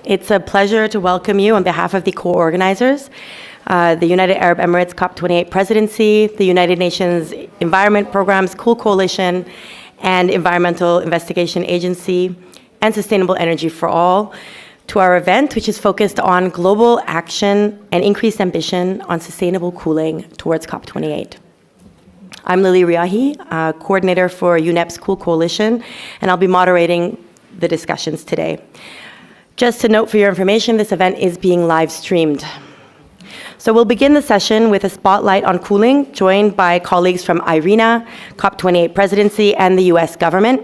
It's a pleasure to welcome you on behalf of the co-organizers, the United Arab Emirates COP28 Presidency, the United Nations Environment Programme's Cool Coalition, and Environmental Investigation Agency, and Sustainable Energy for All, to our event, which is focused on global action and increased ambition on sustainable cooling towards COP28. I'm Lily Riahi, coordinator for UNEP's Cool Coalition, and I'll be moderating the discussions today. Just to note for your information, this event is being live streamed. So we'll begin the session with a spotlight on cooling, joined by colleagues from IRENA, COP28 Presidency, and the US government.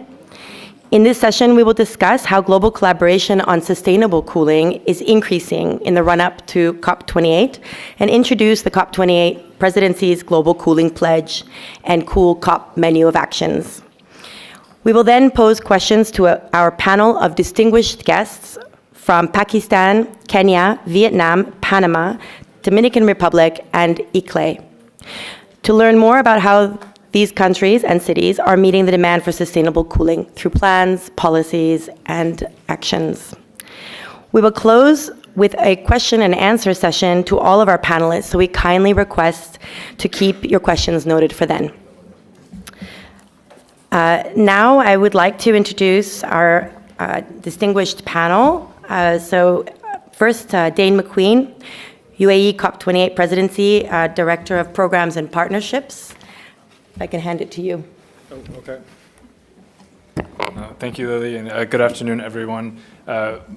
In this session, we will discuss how global collaboration on sustainable cooling is increasing in the run-up to COP28 and introduce the COP28 Presidency's Global Cooling Pledge and Cool COP menu of actions. We will then pose questions to our panel of distinguished guests from Pakistan, Kenya, Vietnam, Panama, Dominican Republic, and ICLE. To learn more about how these countries and cities are meeting the demand for sustainable cooling through plans, policies, and actions. We will close with a question and answer session to all of our panelists, so we kindly request to keep your questions noted for then. Now I would like to introduce our distinguished panel. First, Dane McQueen, UAE COP28 Presidency, Director of Programs and Partnerships. If I can hand it to you. Oh, okay. Thank you, Lily, and good afternoon, everyone.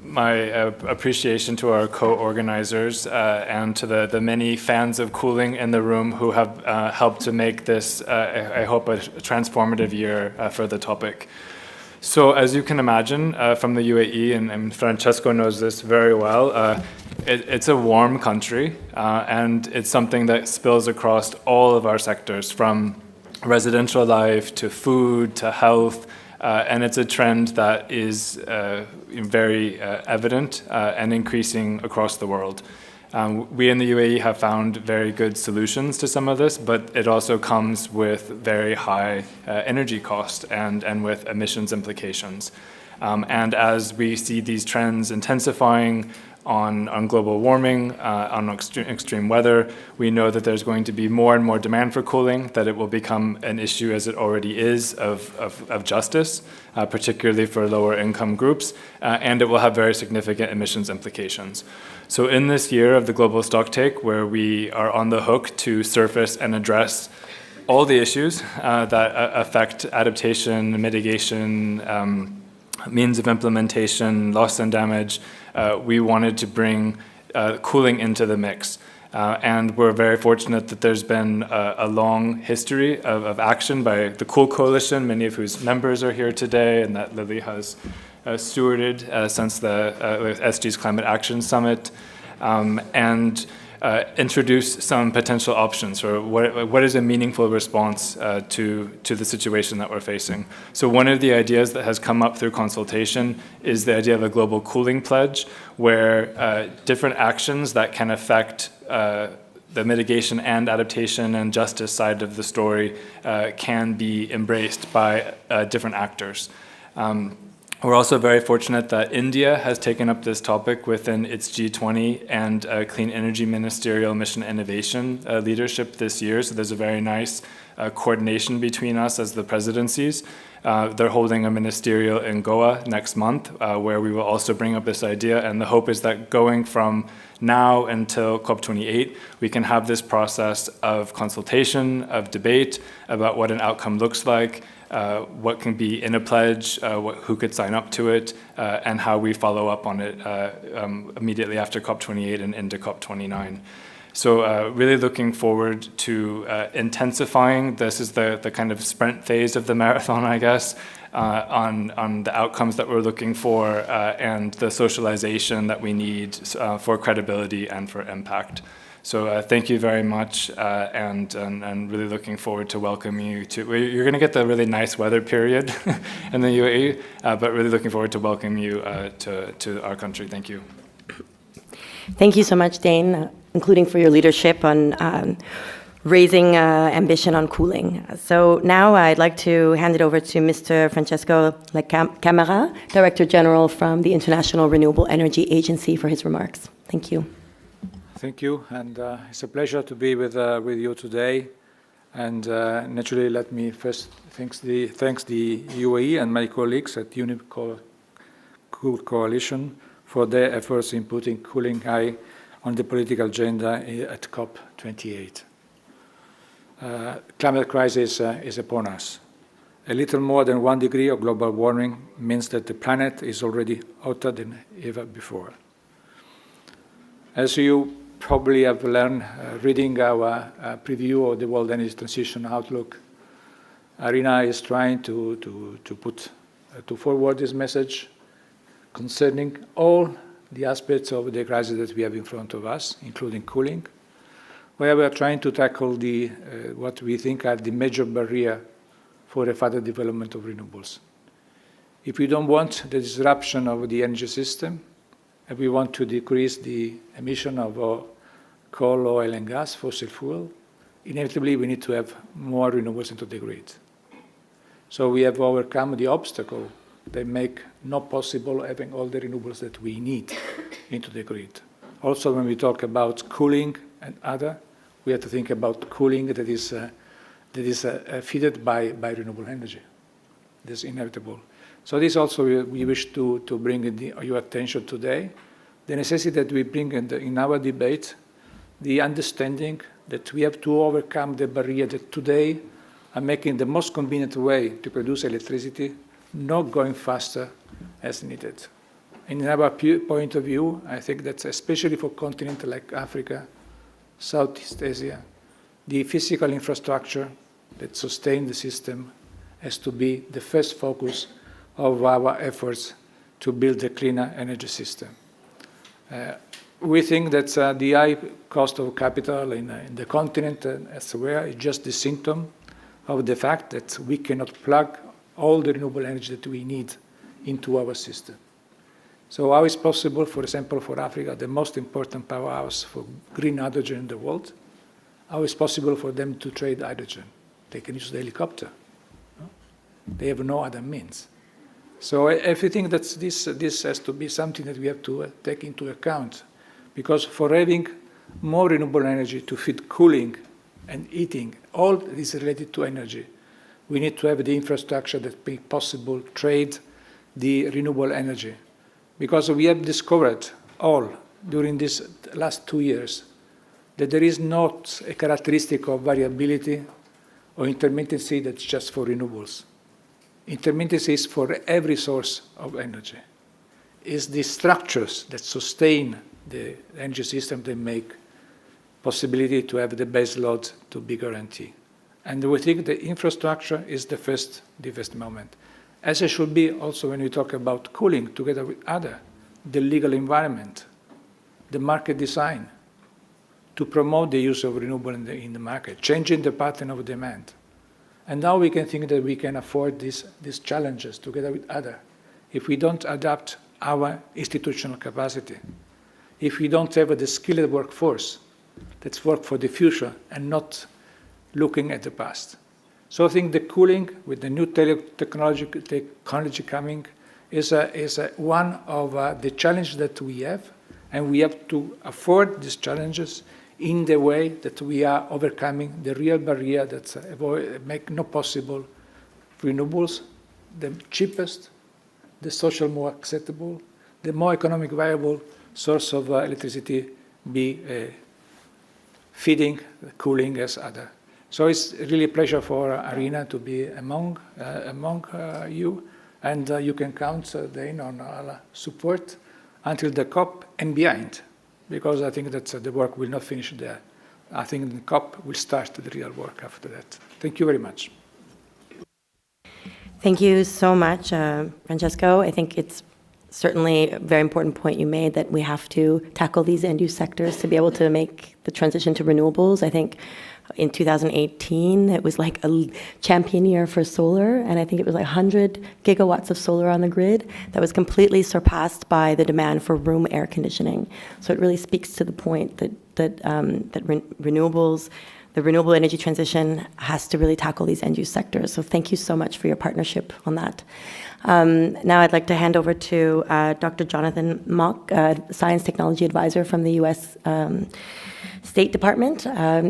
My appreciation to our co-organizers and to the many fans of cooling in the room who have helped to make this, I hope, a transformative year for the topic. So as you can imagine, from the UAE, and Francesco knows this very well, it's a warm country, and it's something that spills across all of our sectors, from residential life to food to health, and it's a trend that is very evident and increasing across the world. We in the UAE have found very good solutions to some of this, but it also comes with very high energy costs and with emissions implications. And as we see these trends intensifying on global warming, on extreme weather, we know that there's going to be more and more demand for cooling, that it will become an issue, as it already is, of justice, particularly for lower income groups, and it will have very significant emissions implications. So in this year of the global stocktake, where we are on the hook to surface and address all the issues that affect adaptation, mitigation, means of implementation, loss and damage, we wanted to bring cooling into the mix. And we're very fortunate that there's been a long history of action by the Cool Coalition, many of whose members are here today, and that Lily has stewarded since the SDG's Climate Action Summit, and introduce some potential options for what is a meaningful response to the situation that we're facing. So one of the ideas that has come up through consultation is the idea of a global cooling pledge, where different actions that can affect the mitigation and adaptation and justice side of the story can be embraced by different actors. We're also very fortunate that India has taken up this topic within its G20 and Clean Energy Ministerial Mission Innovation leadership this year. So there's a very nice coordination between us as the presidencies. They're holding a ministerial in Goa next month, where we will also bring up this idea. And the hope is that going from now until COP28, we can have this process of consultation, of debate about what an outcome looks like, what can be in a pledge, who could sign up to it, and how we follow up on it immediately after COP28 and into COP29. So really looking forward to intensifying. This is the kind of sprint phase of the marathon, I guess, on the outcomes that we're looking for and the socialization that we need for credibility and for impact. So thank you very much, and really looking forward to welcoming you to. You're going to get the really nice weather period in the UAE, but really looking forward to welcoming you to our country. Thank you. Thank you so much, Dane, including for your leadership on raising ambition on cooling. So now I'd like to hand it over to Mr. Francesco Camera, Director General from the International Renewable Energy Agency, for his remarks. Thank you. Thank you, and it's a pleasure to be with you today. And naturally, let me first thanks the UAE and my colleagues at Cool Coalition for their efforts in putting cooling high on the political agenda at COP28. Climate crisis is upon us. A little more than 1 degree of global warming means that the planet is already hotter than ever before. As you probably have learned reading our preview of the World Energy Transition Outlook, IRENA is trying to forward this message concerning all the aspects of the crisis that we have in front of us, including cooling, where we are trying to tackle what we think are the major barrier for the further development of renewables. If we don't want the disruption of the energy system, and we want to decrease the emission of coal, oil, and gas, fossil fuel, inevitably we need to have more renewables into the grid. So we have overcome the obstacle that make not possible having all the renewables that we need into the grid. Also, when we talk about cooling and other, we have to think about cooling that is fed by renewable energy. That's inevitable. So this also we wish to bring your attention today, the necessity that we bring in our debate, the understanding that we have to overcome the barrier that today are making the most convenient way to produce electricity, not going faster as needed. In our point of view, I think that especially for continents like Africa, Southeast Asia, the physical infrastructure that sustains the system has to be the first focus of our efforts to build a cleaner energy system. We think that the high cost of capital in the continent as well is just the symptom of the fact that we cannot plug all the renewable energy that we need into our system. So how is possible, for example, for Africa, the most important powerhouse for green hydrogen in the world, how is possible for them to trade hydrogen? They can use the helicopter. No? They have no other means. So I think that this has to be something that we have to take into account, because for having more renewable energy to feed cooling and heating, all that is related to energy, we need to have the infrastructure that make possible trade the renewable energy. Because we have discovered all during these last 2 years that there is not a characteristic of variability or intermittency that's just for renewables. Intermittency is for every source of energy. It's the structures that sustain the energy system that make possibility to have the base load to be guaranteed. And we think the infrastructure is the first moment. As it should be also when we talk about cooling together with the legal environment, the market design, to promote the use of renewable in the market, changing the pattern of demand. And now we can think that we can afford these challenges together with if we don't adapt our institutional capacity, if we don't have the skilled workforce that's work for the future and not looking at the past. So I think the cooling with the new technology coming is one of the challenges that we have, and we have to afford these challenges in the way that we are overcoming the real barrier that make not possible renewables, the cheapest, the social more acceptable, the more economic viable source of electricity be feeding, cooling as other. So it's really a pleasure for IRENA to be among you, and you can count then on our support until the COP and behind, because I think that the work will not finish there. I think the COP will start the real work after that. Thank you very much. Thank you so much, Francesco. I think it's certainly a very important point you made that we have to tackle these end-use sectors to be able to make the transition to renewables. I think in 2018, it was like a champion year for solar, and I think it was like 100 gigawatts of solar on the grid that was completely surpassed by the demand for room air conditioning. So it really speaks to the point that renewables, the renewable energy transition has to really tackle these end-use sectors. So thank you so much for your partnership on that. Now I'd like to hand over to Dr. Jonathan Mock, Science Technology Advisor from the U.S. State Department.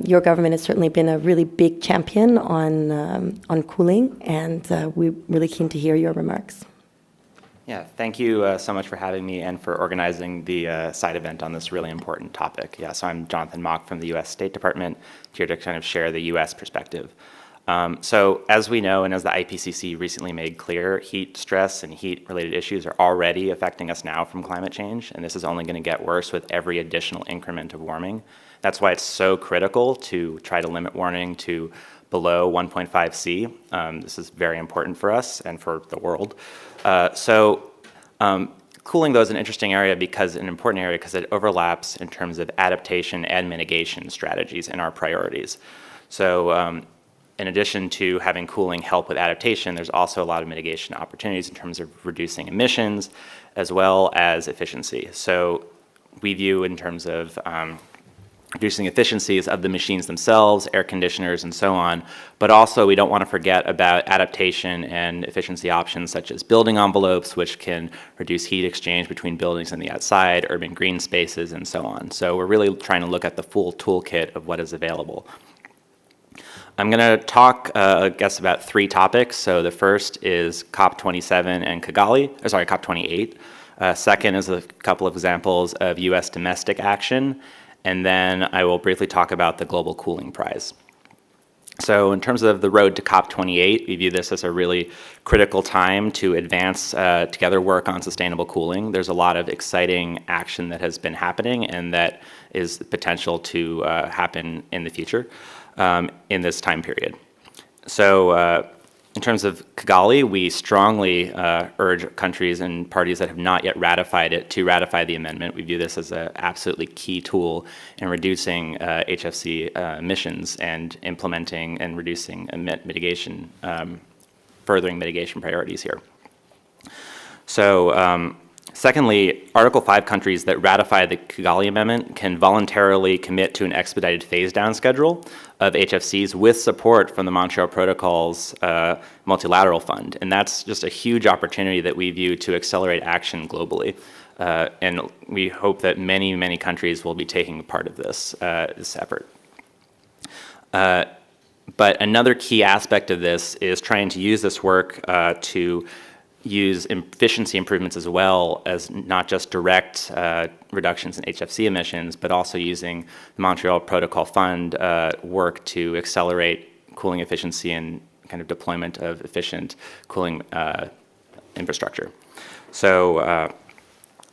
Your government has certainly been a really big champion on cooling, and we're really keen to hear your remarks. Yeah, thank you so much for having me and for organizing the side event on this really important topic. Yeah, so I'm Jonathan Mock from the U.S. State Department, here to kind of share the U.S. perspective. So as we know, and as the IPCC recently made clear, heat stress and heat-related issues are already affecting us now from climate change, and this is only going to get worse with every additional increment of warming. That's why it's so critical to try to limit warming to below 1.5 C. This is very important for us and for the world. Cooling, though, is an interesting area an important area because it overlaps in terms of adaptation and mitigation strategies in our priorities. So in addition to having cooling help with adaptation, there's also a lot of mitigation opportunities in terms of reducing emissions as well as efficiency. So we view in terms of reducing efficiencies of the machines themselves, air conditioners, and so on. But also, we don't want to forget about adaptation and efficiency options such as building envelopes, which can reduce heat exchange between buildings and the outside, urban green spaces, and so on. So we're really trying to look at the full toolkit of what is available. I'm going to talk, I guess, about 3 topics. So the first is COP27 and COP28. Second is a couple of examples of U.S. domestic action. And then I will briefly talk about the Global Cooling Prize. So in terms of the road to COP28, we view this as a really critical time to advance together work on sustainable cooling. There's a lot of exciting action that has been happening and that is potential to happen in the future in this time period. So in terms of Kigali, we strongly urge countries and parties that have not yet ratified it to ratify the amendment. We view this as an absolutely key tool in reducing HFC emissions and implementing and reducing mitigation, furthering mitigation priorities here. So secondly, Article 5 countries that ratify the Kigali Amendment can voluntarily commit to an expedited phase-down schedule of HFCs with support from the Montreal Protocol's multilateral fund. And that's just a huge opportunity that we view to accelerate action globally. And we hope that many, many countries will be taking part of this effort. But another key aspect of this is trying to use this work to use efficiency improvements as well as not just direct reductions in HFC emissions, but also using the Montreal Protocol Fund work to accelerate cooling efficiency and kind of deployment of efficient cooling infrastructure. So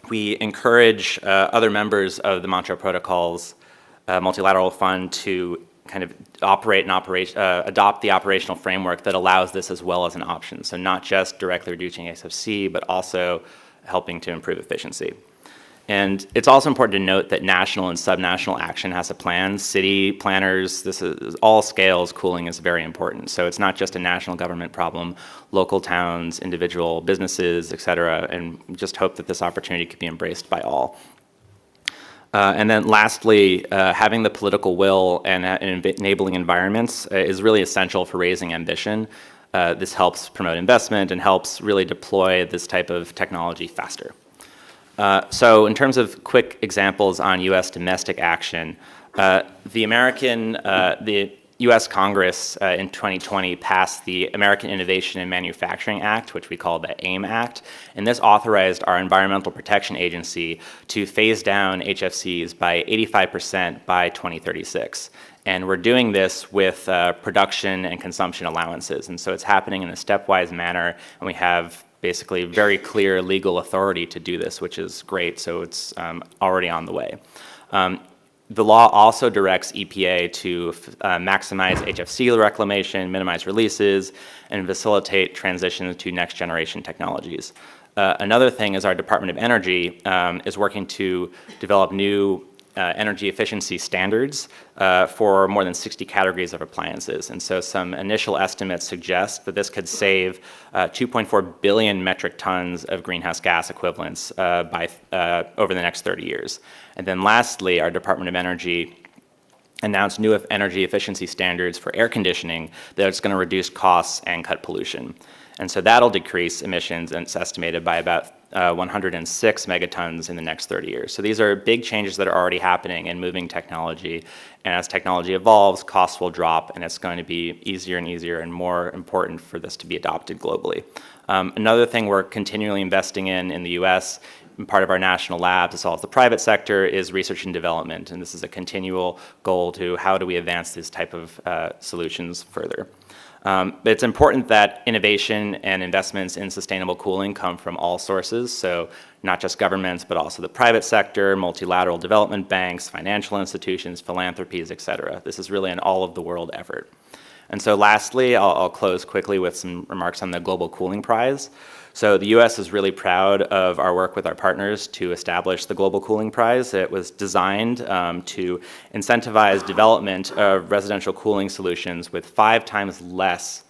we encourage other members of the Montreal Protocol's multilateral fund to kind of adopt the operational framework that allows this as well as an option. So not just directly reducing HFC, but also helping to improve efficiency. And it's also important to note that national and subnational action has a plan. City planners, this is all scales, cooling is very important. So it's not just a national government problem, local towns, individual businesses, et cetera, and we just hope that this opportunity could be embraced by all. And then lastly, having the political will and enabling environments is really essential for raising ambition. This helps promote investment and helps really deploy this type of technology faster. So in terms of quick examples on U.S. domestic action, the U.S. Congress in 2020 passed the American Innovation and Manufacturing Act, which we call the AIM Act, and this authorized our Environmental Protection Agency to phase down HFCs by 85% by 2036. And we're doing this with production and consumption allowances, and so it's happening in a stepwise manner, and we have basically very clear legal authority to do this, which is great, so it's already on the way. The law also directs EPA to maximize HFC reclamation, minimize releases, and facilitate transition to next generation technologies. Another thing is our Department of Energy is working to develop new energy efficiency standards for more than 60 categories of appliances. And so some initial estimates suggest that this could save 2.4 billion metric tons of greenhouse gas equivalents over the next 30 years. And then lastly, our Department of Energy announced new energy efficiency standards for air conditioning that's going to reduce costs and cut pollution. And so that'll decrease emissions, and it's estimated by about 106 megatons in the next 30 years. So these are big changes that are already happening in moving technology. And as technology evolves, costs will drop, and it's going to be easier and easier and more important for this to be adopted globally. Another thing we're continually investing in the US, part of our national labs, as well as the private sector, is research and development. And this is a continual goal to how do we advance these type of solutions further. But it's important that innovation and investments in sustainable cooling come from all sources, so not just governments, but also the private sector, multilateral development banks, financial institutions, philanthropies, et cetera. This is really an all-of-the-world effort. And so lastly, I'll close quickly with some remarks on the Global Cooling Prize. So the US is really proud of our work with our partners to establish the Global Cooling Prize. It was designed to incentivize development of residential cooling solutions with 5 times less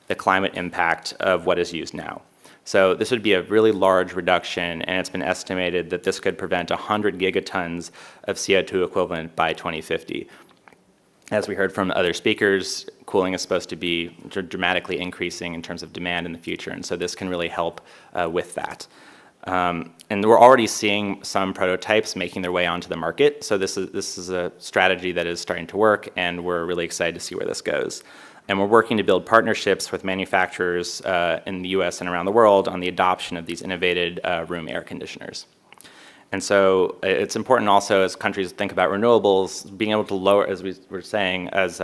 the climate impact of what is used now. So this would be a really large reduction, and it's been estimated that this could prevent 100 gigatons of CO2 equivalent by 2050. As we heard from other speakers, cooling is supposed to be dramatically increasing in terms of demand in the future, and so this can really help with that. And we're already seeing some prototypes making their way onto the market, so this is a strategy that is starting to work, and we're really excited to see where this goes. And we're working to build partnerships with manufacturers in the US and around the world on the adoption of these innovative room air conditioners. And so it's important also as countries think about renewables, being able to lower, as we were saying, as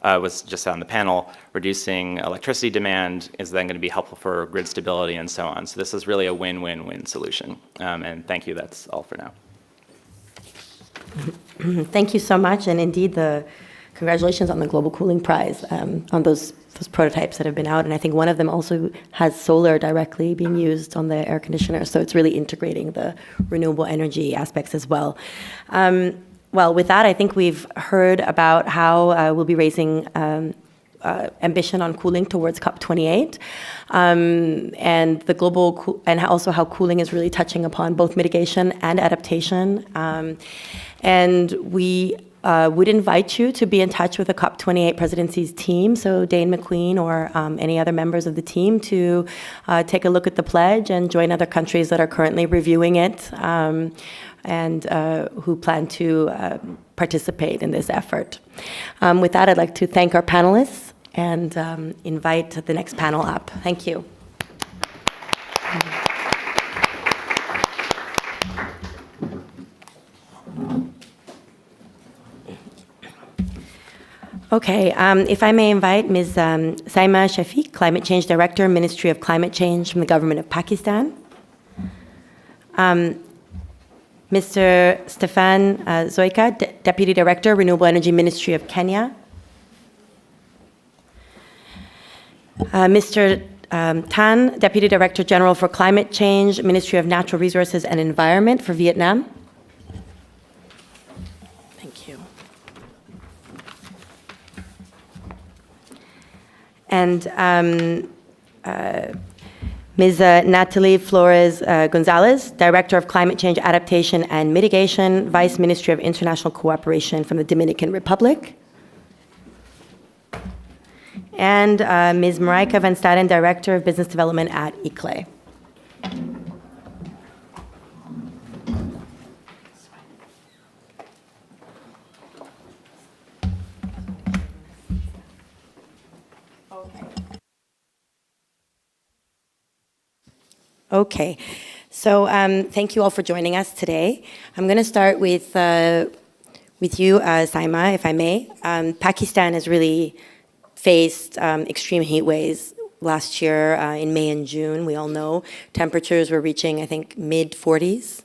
was just on the panel, reducing electricity demand is then going to be helpful for grid stability and so on. So this is really a win-win-win solution. And thank you, that's all for now. Thank you so much, and indeed, congratulations on the Global Cooling Prize, on those prototypes that have been out, and I think one of them also has solar directly being used on the air conditioner, so it's really integrating the renewable energy aspects as well. Well, with that, I think we've heard about how we'll be raising ambition on cooling towards COP28, and the global and also how cooling is really touching upon both mitigation and adaptation, and we would invite you to be in touch with the COP28 presidency's team, so Dane McQueen or any other members of the team, to take a look at the pledge and join other countries that are currently reviewing it and who plan to participate in this effort. With that, I'd like to thank our panelists and invite the next panel up. Thank you. Okay, if I may invite Ms. Saima Shafiq, Climate Change Director, Ministry of Climate Change from the Government of Pakistan. Mr. Stefan Zoika, Deputy Director, Renewable Energy Ministry of Kenya. Mr. Tan, Deputy Director General for Climate Change, Ministry of Natural Resources and Environment for Vietnam. Thank you. And Ms. Natalie Flores Gonzalez, Director of Climate Change Adaptation and Mitigation, Vice Ministry of International Cooperation from the Dominican Republic. And Ms. Marijke van Staden, Director of Business Development at ICLE. Okay, so thank you all for joining us today. I'm going to start with you, Saima, if I may. Pakistan has really faced extreme heat waves last year in May and June. We all know temperatures were reaching, I think, mid-40s.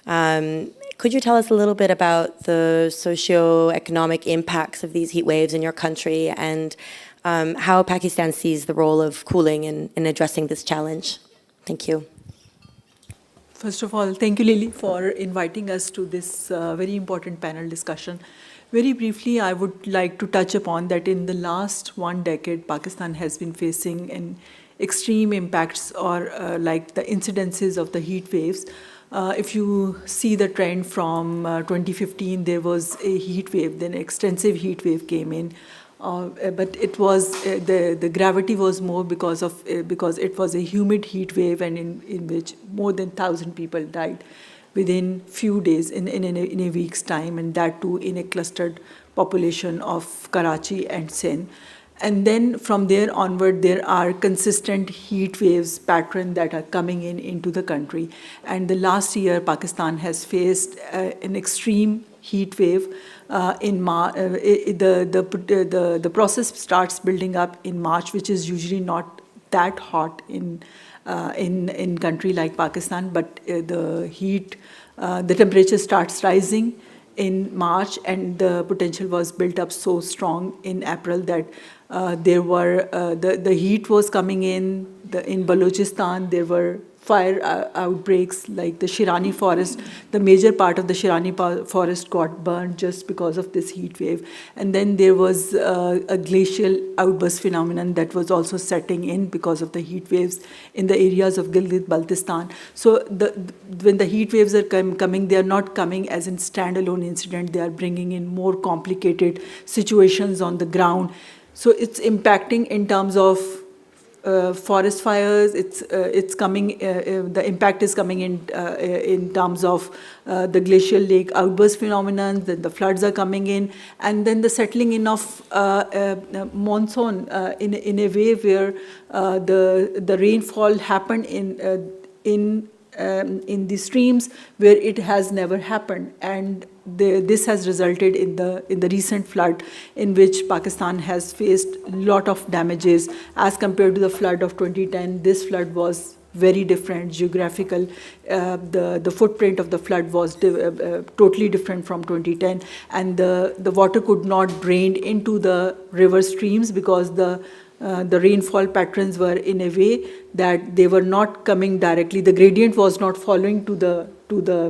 Could you tell us a little bit about the socio-economic impacts of these heat waves in your country and how Pakistan sees the role of cooling in addressing this challenge? Thank you. First of all, thank you, Lily, for inviting us to this very important panel discussion. Very briefly, I would like to touch upon that in the last 1 decade, Pakistan has been facing an extreme impacts or like the incidences of the heat waves. If you see the trend from 2015, there was a heat wave, then extensive heat wave came in. But it was the gravity was more because it was a humid heat wave, and in which more than 1,000 people died within few days in a week's time, and that too in a clustered population of Karachi and Sindh. And then from there onward, there are consistent heat waves pattern that are coming into the country. And the last year, Pakistan has faced an extreme heat wave. The process starts building up in March, which is usually not that hot in country like Pakistan, but the temperature starts rising in March, and the potential was built up so strong in April that the heat was coming in. In Balochistan, there were fire outbreaks, like the Shirani forest. The major part of the Shirani forest got burned just because of this heat wave. And then there was a glacial outburst phenomenon that was also setting in because of the heat waves in the areas of Gilgit-Baltistan. So when the heat waves are coming, they are not coming as in standalone incident. They are bringing in more complicated situations on the ground. So it's impacting in terms of forest fires. It's coming. The impact is coming in terms of the glacial lake outburst phenomenon. Then the floods are coming in, and then the settling in of monsoon in a way where the rainfall happened in the streams where it has never happened, and this has resulted in the recent flood in which Pakistan has faced a lot of damages as compared to the flood of 2010. This flood was very different geographical. The footprint of the flood was totally different from 2010, and the water could not drain into the river streams because the rainfall patterns were in a way that they were not coming directly. The gradient was not following to the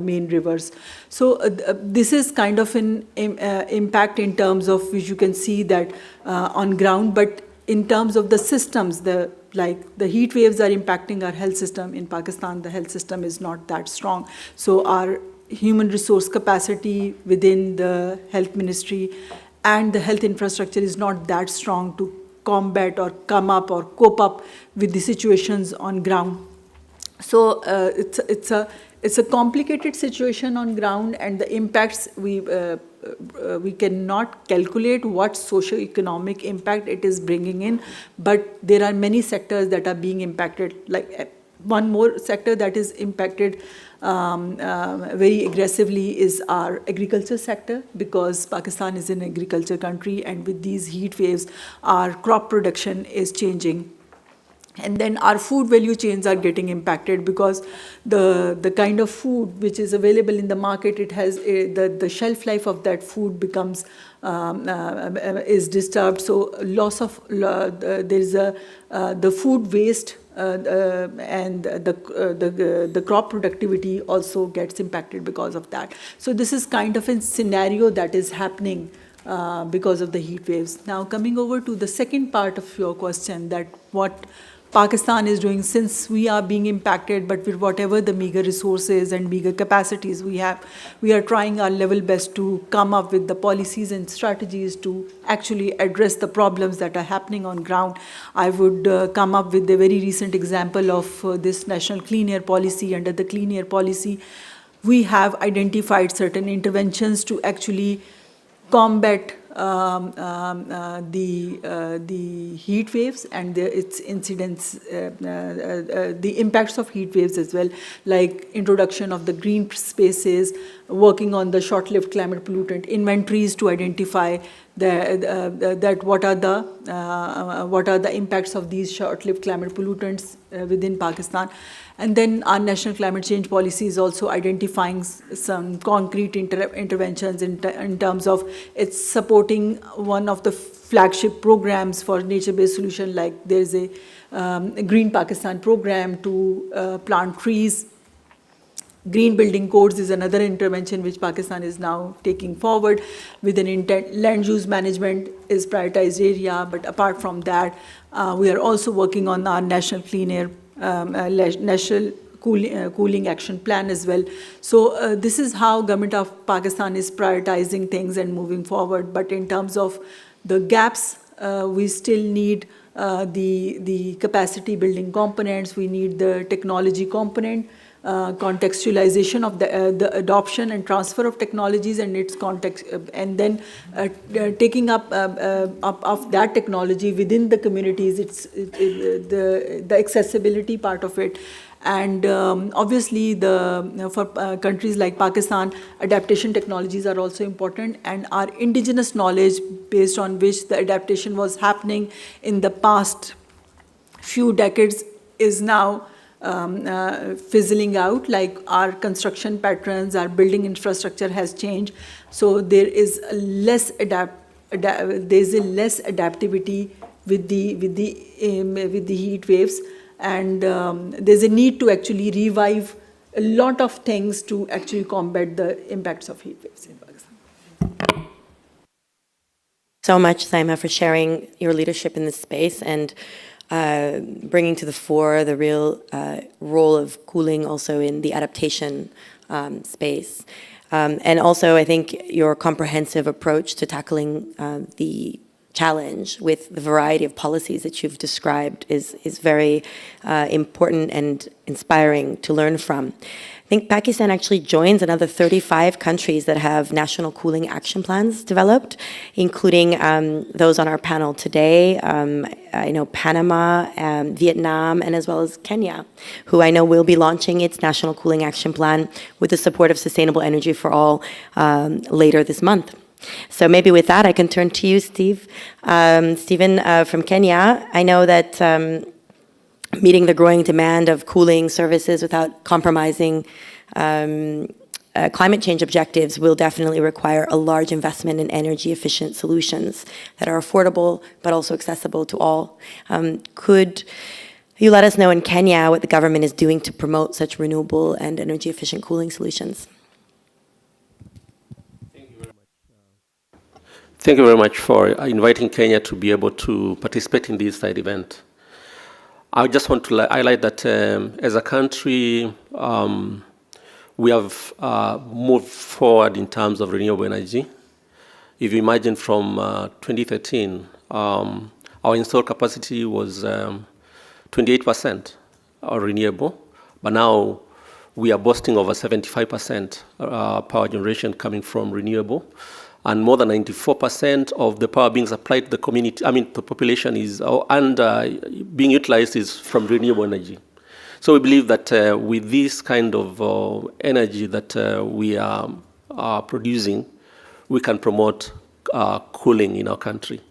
main rivers. So this is kind of an impact in terms of which you can see that on ground. But in terms of the systems, the heat waves are impacting our health system. In Pakistan, the health system is not that strong. So our human resource capacity within the health ministry and the health infrastructure is not that strong to combat or come up or cope up with the situations on ground. So it's a complicated situation on ground, and the impacts we cannot calculate what socio-economic impact it is bringing in, but there are many sectors that are being impacted. Like one more sector that is impacted very aggressively is our agriculture sector, because Pakistan is an agriculture country, and with these heat waves, our crop production is changing. And then our food value chains are getting impacted because the kind of food which is available in the market, it has the shelf life of that food becomes is disturbed. So loss of there is the food waste and the crop productivity also gets impacted because of that. So this is kind of a scenario that is happening because of the heat waves. Now coming over to the second part of your question, that what Pakistan is doing, since we are being impacted, but with whatever the meager resources and meager capacities we have, we are trying our level best to come up with the policies and strategies to actually address the problems that are happening on ground. I would come up with a very recent example of this national clean air policy. Under the clean air policy, we have identified certain interventions to actually combat the heat waves and its incidents, the impacts of heat waves as well, like introduction of the green spaces, working on the short-lived climate pollutant inventories to identify that what are the impacts of these short-lived climate pollutants within Pakistan. And then our national climate change policy is also identifying some concrete interventions in terms of it's supporting one of the flagship programs for nature-based solution, like there's a Green Pakistan program to plant trees. Green building codes is another intervention which Pakistan is now taking forward with an intent. Land use management is prioritized area, but apart from that, we are also working on our national clean air, national cooling action plan as well. So this is how government of Pakistan is prioritizing things and moving forward. But in terms of the gaps, we still need the capacity building components, we need the technology component, contextualization of the adoption and transfer of technologies and its context, and then taking up of that technology within the communities, the accessibility part of it. And obviously, for countries like Pakistan, adaptation technologies are also important, and our indigenous knowledge based on which the adaptation was happening in the past few decades is now fizzling out. Like our construction patterns, our building infrastructure has changed, so there is less adaptivity with the heat waves. And there's a need to actually revive a lot of things to actually combat the impacts of heat waves in Pakistan. So much, Saima, for sharing your leadership in this space and bringing to the fore the real role of cooling also in the adaptation space. And also, I think your comprehensive approach to tackling the challenge with the variety of policies that you've described is very important and inspiring to learn from. I think Pakistan actually joins another 35 countries that have national cooling action plans developed, including those on our panel today. I know Panama, Vietnam, and as well as Kenya, who I know will be launching its national cooling action plan with the support of Sustainable Energy for All later this month. So maybe with that, I can turn to you, Steve. Stephen from Kenya, I know that meeting the growing demand of cooling services without compromising climate change objectives will definitely require a large investment in energy efficient solutions that are affordable but also accessible to all. Could you let us know in Kenya what the government is doing to promote such renewable and energy efficient cooling solutions? Thank you very much for inviting Kenya to be able to participate in this side event. I just want to highlight that as a country, we have moved forward in terms of renewable energy. If you imagine from 2013, our installed capacity was 28% renewable, but now we are boasting over 75% power generation coming from renewable. And more than 94% of the power being supplied to the community, the population is, being utilized is from renewable energy. So we believe that with this kind of energy that we are producing, we can promote cooling in our country.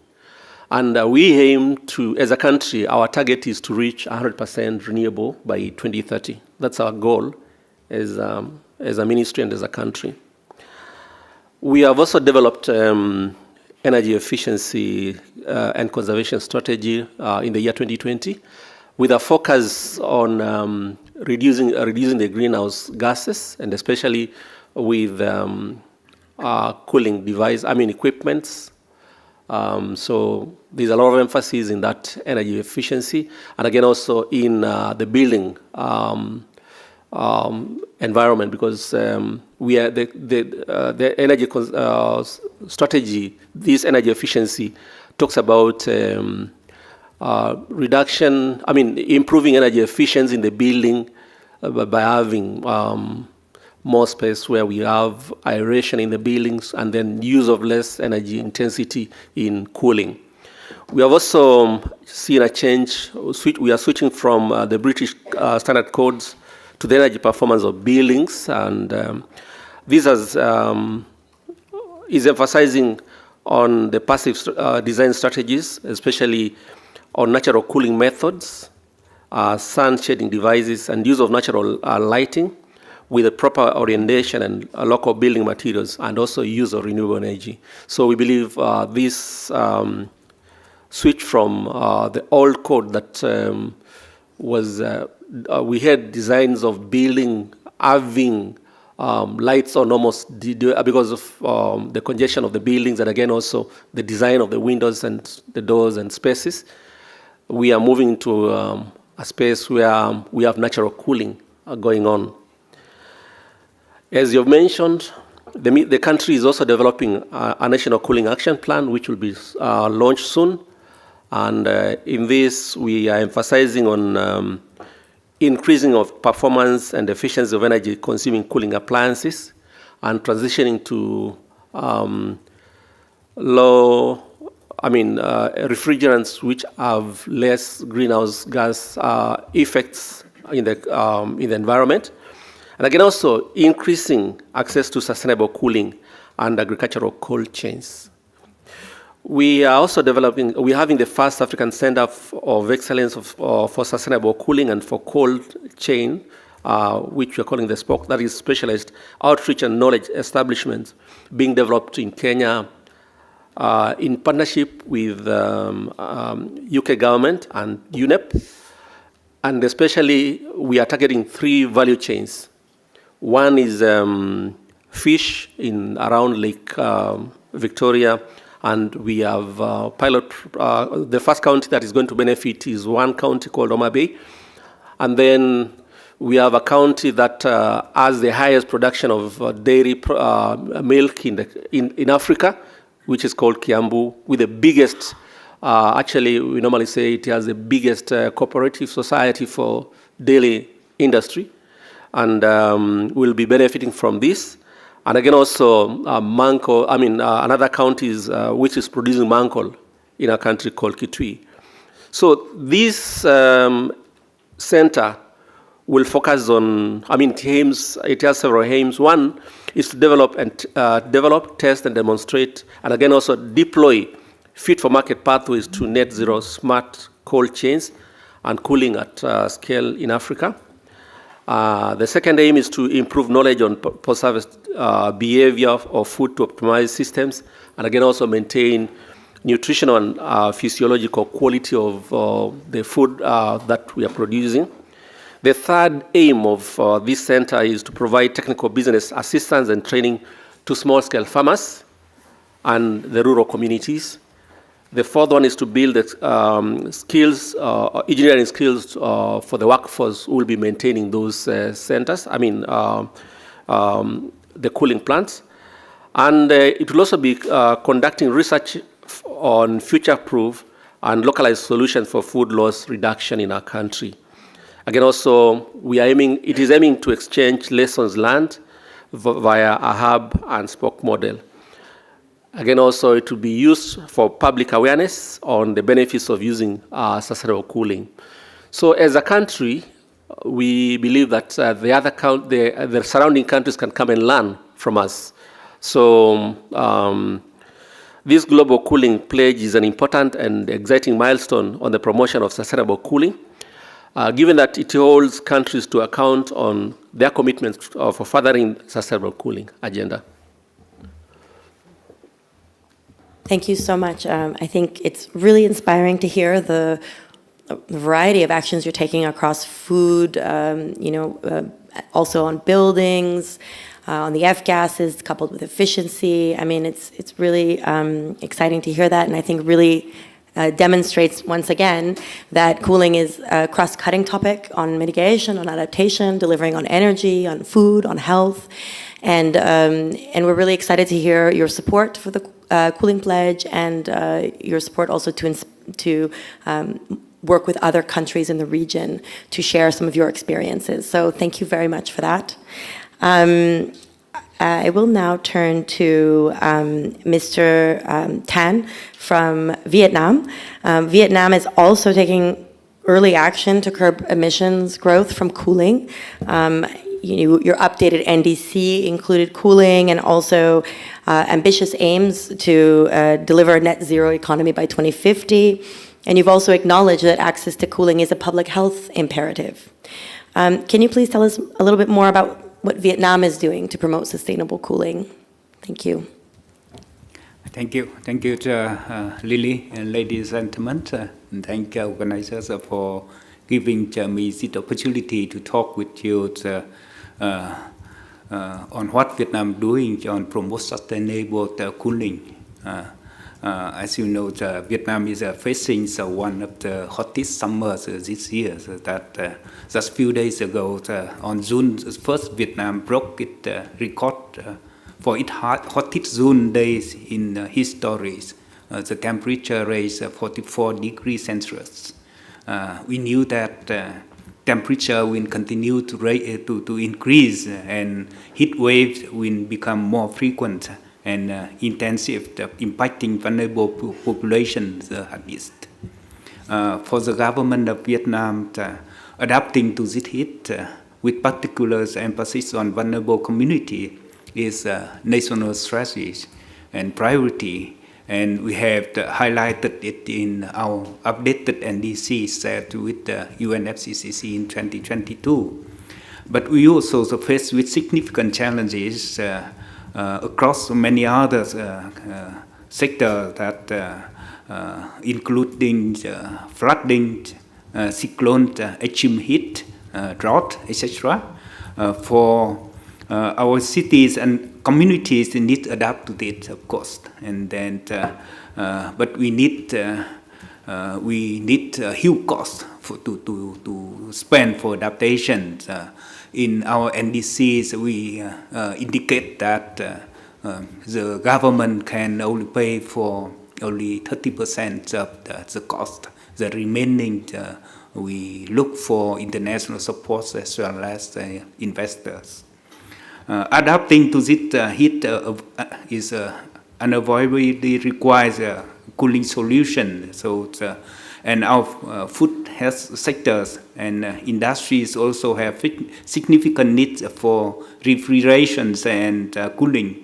And we aim to, as a country, our target is to reach 100% renewable by 2030. That's our goal as a ministry and as a country. We have also developed energy efficiency and conservation strategy in the year 2020 with a focus on reducing the greenhouse gases, and especially with cooling equipments. So there's a lot of emphasis in that energy efficiency, and again also in the building environment, because we are the energy strategy. This energy efficiency talks about improving energy efficiency in the building by having more space where we have aeration in the buildings, and then use of less energy intensity in cooling. We have also seen a change. We are switching from the British standard codes to the energy performance of buildings, and this is emphasizing on the passive design strategies, especially on natural cooling methods, sun shading devices, and use of natural lighting with a proper orientation and local building materials, and also use of renewable energy. So we believe this switch from the old code that was we had designs of building having lights on almost because of the congestion of the buildings, and again also the design of the windows and the doors and spaces. We are moving into a space where we have natural cooling going on. As you've mentioned, the country is also developing a national cooling action plan, which will be launched soon. And in this, we are emphasizing on increasing of performance and efficiency of energy-consuming cooling appliances and transitioning to refrigerants which have less greenhouse gas effects in the environment. And again, also increasing access to sustainable cooling and agricultural cold chains. We are also we're having the first African Center of Excellence for Sustainable Cooling and for Cold Chain, which we're calling the SPOC, that is Specialized Outreach and Knowledge Establishments, being developed in Kenya in partnership with UK government and UNEP. And especially, we are targeting 3 value chains. One is fish around Lake Victoria, and we have pilot. The first county that is going to benefit is one county called Homa Bay, and then we have a county that has the highest production of dairy milk in Africa, which is called Kiambu, with the biggest. Actually, we normally say it has the biggest cooperative society for dairy industry, and we'll be benefiting from this. And again, also another county which is producing mancol in a country called Kitui. So this center will focus on, it has several aims. One is to develop, test, and demonstrate, and again also deploy fit-for-market pathways to net zero smart cold chains and cooling at scale in Africa. The second aim is to improve knowledge on post-harvest behavior of food to optimize systems, and again also maintain nutritional and physiological quality of the food that we are producing. The third aim of this center is to provide technical business assistance and training to small-scale farmers and the rural communities. The fourth one is to build skills, engineering skills for the workforce who will be maintaining those centers, the cooling plants. And it will also be conducting research on future-proof and localized solutions for food loss reduction in our country. Again, also, it is aiming to exchange lessons learned via a hub and spoke model. Again, also, it will be used for public awareness on the benefits of using sustainable cooling. So as a country, we believe that the surrounding countries can come and learn from us. So this global cooling pledge is an important and exciting milestone on the promotion of sustainable cooling, given that it holds countries to account on their commitments for furthering sustainable cooling agenda. Thank you so much. I think it's really inspiring to hear the variety of actions you're taking across food, also on buildings, on the F-gases, coupled with efficiency. It's really exciting to hear that, and I think really demonstrates once again that cooling is a cross-cutting topic on mitigation, on adaptation, delivering on energy, on food, on health. And we're really excited to hear your support for the cooling pledge and your support also to work with other countries in the region to share some of your experiences. So thank you very much for that. I will now turn to Mr. Tan from Vietnam. Vietnam is also taking early action to curb emissions growth from cooling. Your updated NDC included cooling and also ambitious aims to deliver a net zero economy by 2050. And you've also acknowledged that access to cooling is a public health imperative. Can you please tell us a little bit more about what Vietnam is doing to promote sustainable cooling? Thank you. Thank you. Thank you, Lily and ladies and gentlemen. And thank organizers for giving me this opportunity to talk with you on what Vietnam doing on promote sustainable cooling. As you know, Vietnam is facing one of the hottest summers this year. So that just a few days ago, on June 1st, Vietnam broke its record for its hottest June days in history. The temperature reached 44 degrees Celsius. We knew that temperature will continue to increase and heat waves will become more frequent and intensive, impacting vulnerable populations at least. For the government of Vietnam, adapting to this heat with particular emphasis on vulnerable community is a national strategy and priority, and we have highlighted it in our updated NDC set with the UNFCCC in 2022. But we also face with significant challenges across many other sectors that including flooding, cyclone, extreme heat, drought, etc. For our cities and communities need to adapt to this, of course, and then but we need huge cost to spend for adaptation. In our NDCs, we indicate that the government can only pay for only 30% of the cost. The remaining, we look for international support as well as investors. Adapting to this heat is unavoidably requires a cooling solution. So, and our food health sectors and industries also have significant needs for refrigeration and cooling.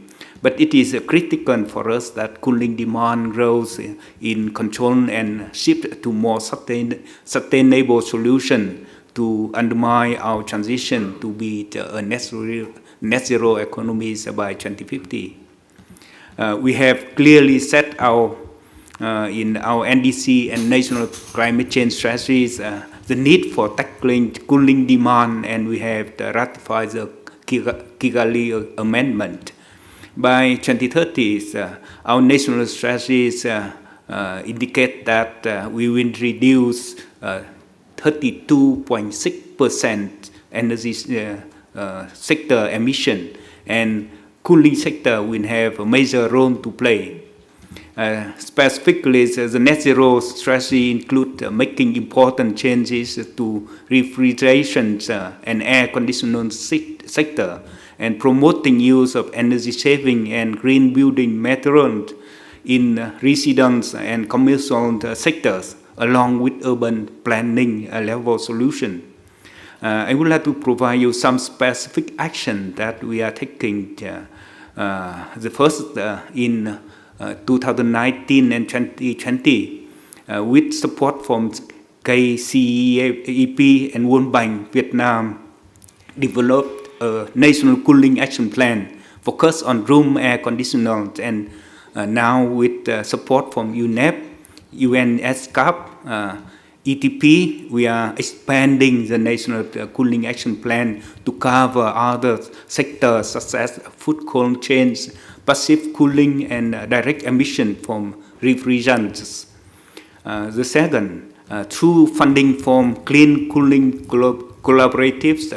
But it is critical for us that cooling demand grows in control and shift to more sustainable solution to undermine our transition to be a net zero economies by 2050. We have clearly set our in our NDC and national climate change strategies the need for tackling cooling demand, and we have ratified the Kigali Amendment. By 2030, our national strategies indicate that we will reduce 32.6% energy sector emission, and cooling sector will have a major role to play. Specifically, the net zero strategy includes making important changes to refrigeration and air conditioning sector, and promoting use of energy saving and green building materials in residential and commercial sectors, along with urban planning level solution. I would like to provide you some specific action that we are taking. The first in 2019 and 2020, with support from KCEP and World Bank, Vietnam developed a national cooling action plan focused on room air conditioners, and now with support from UNEP, UNSCAP, ETP, we are expanding the national cooling action plan to cover other sectors such as food cold chains, passive cooling, and direct emission from refrigerants. The second, through funding from Clean Cooling Collaboratives,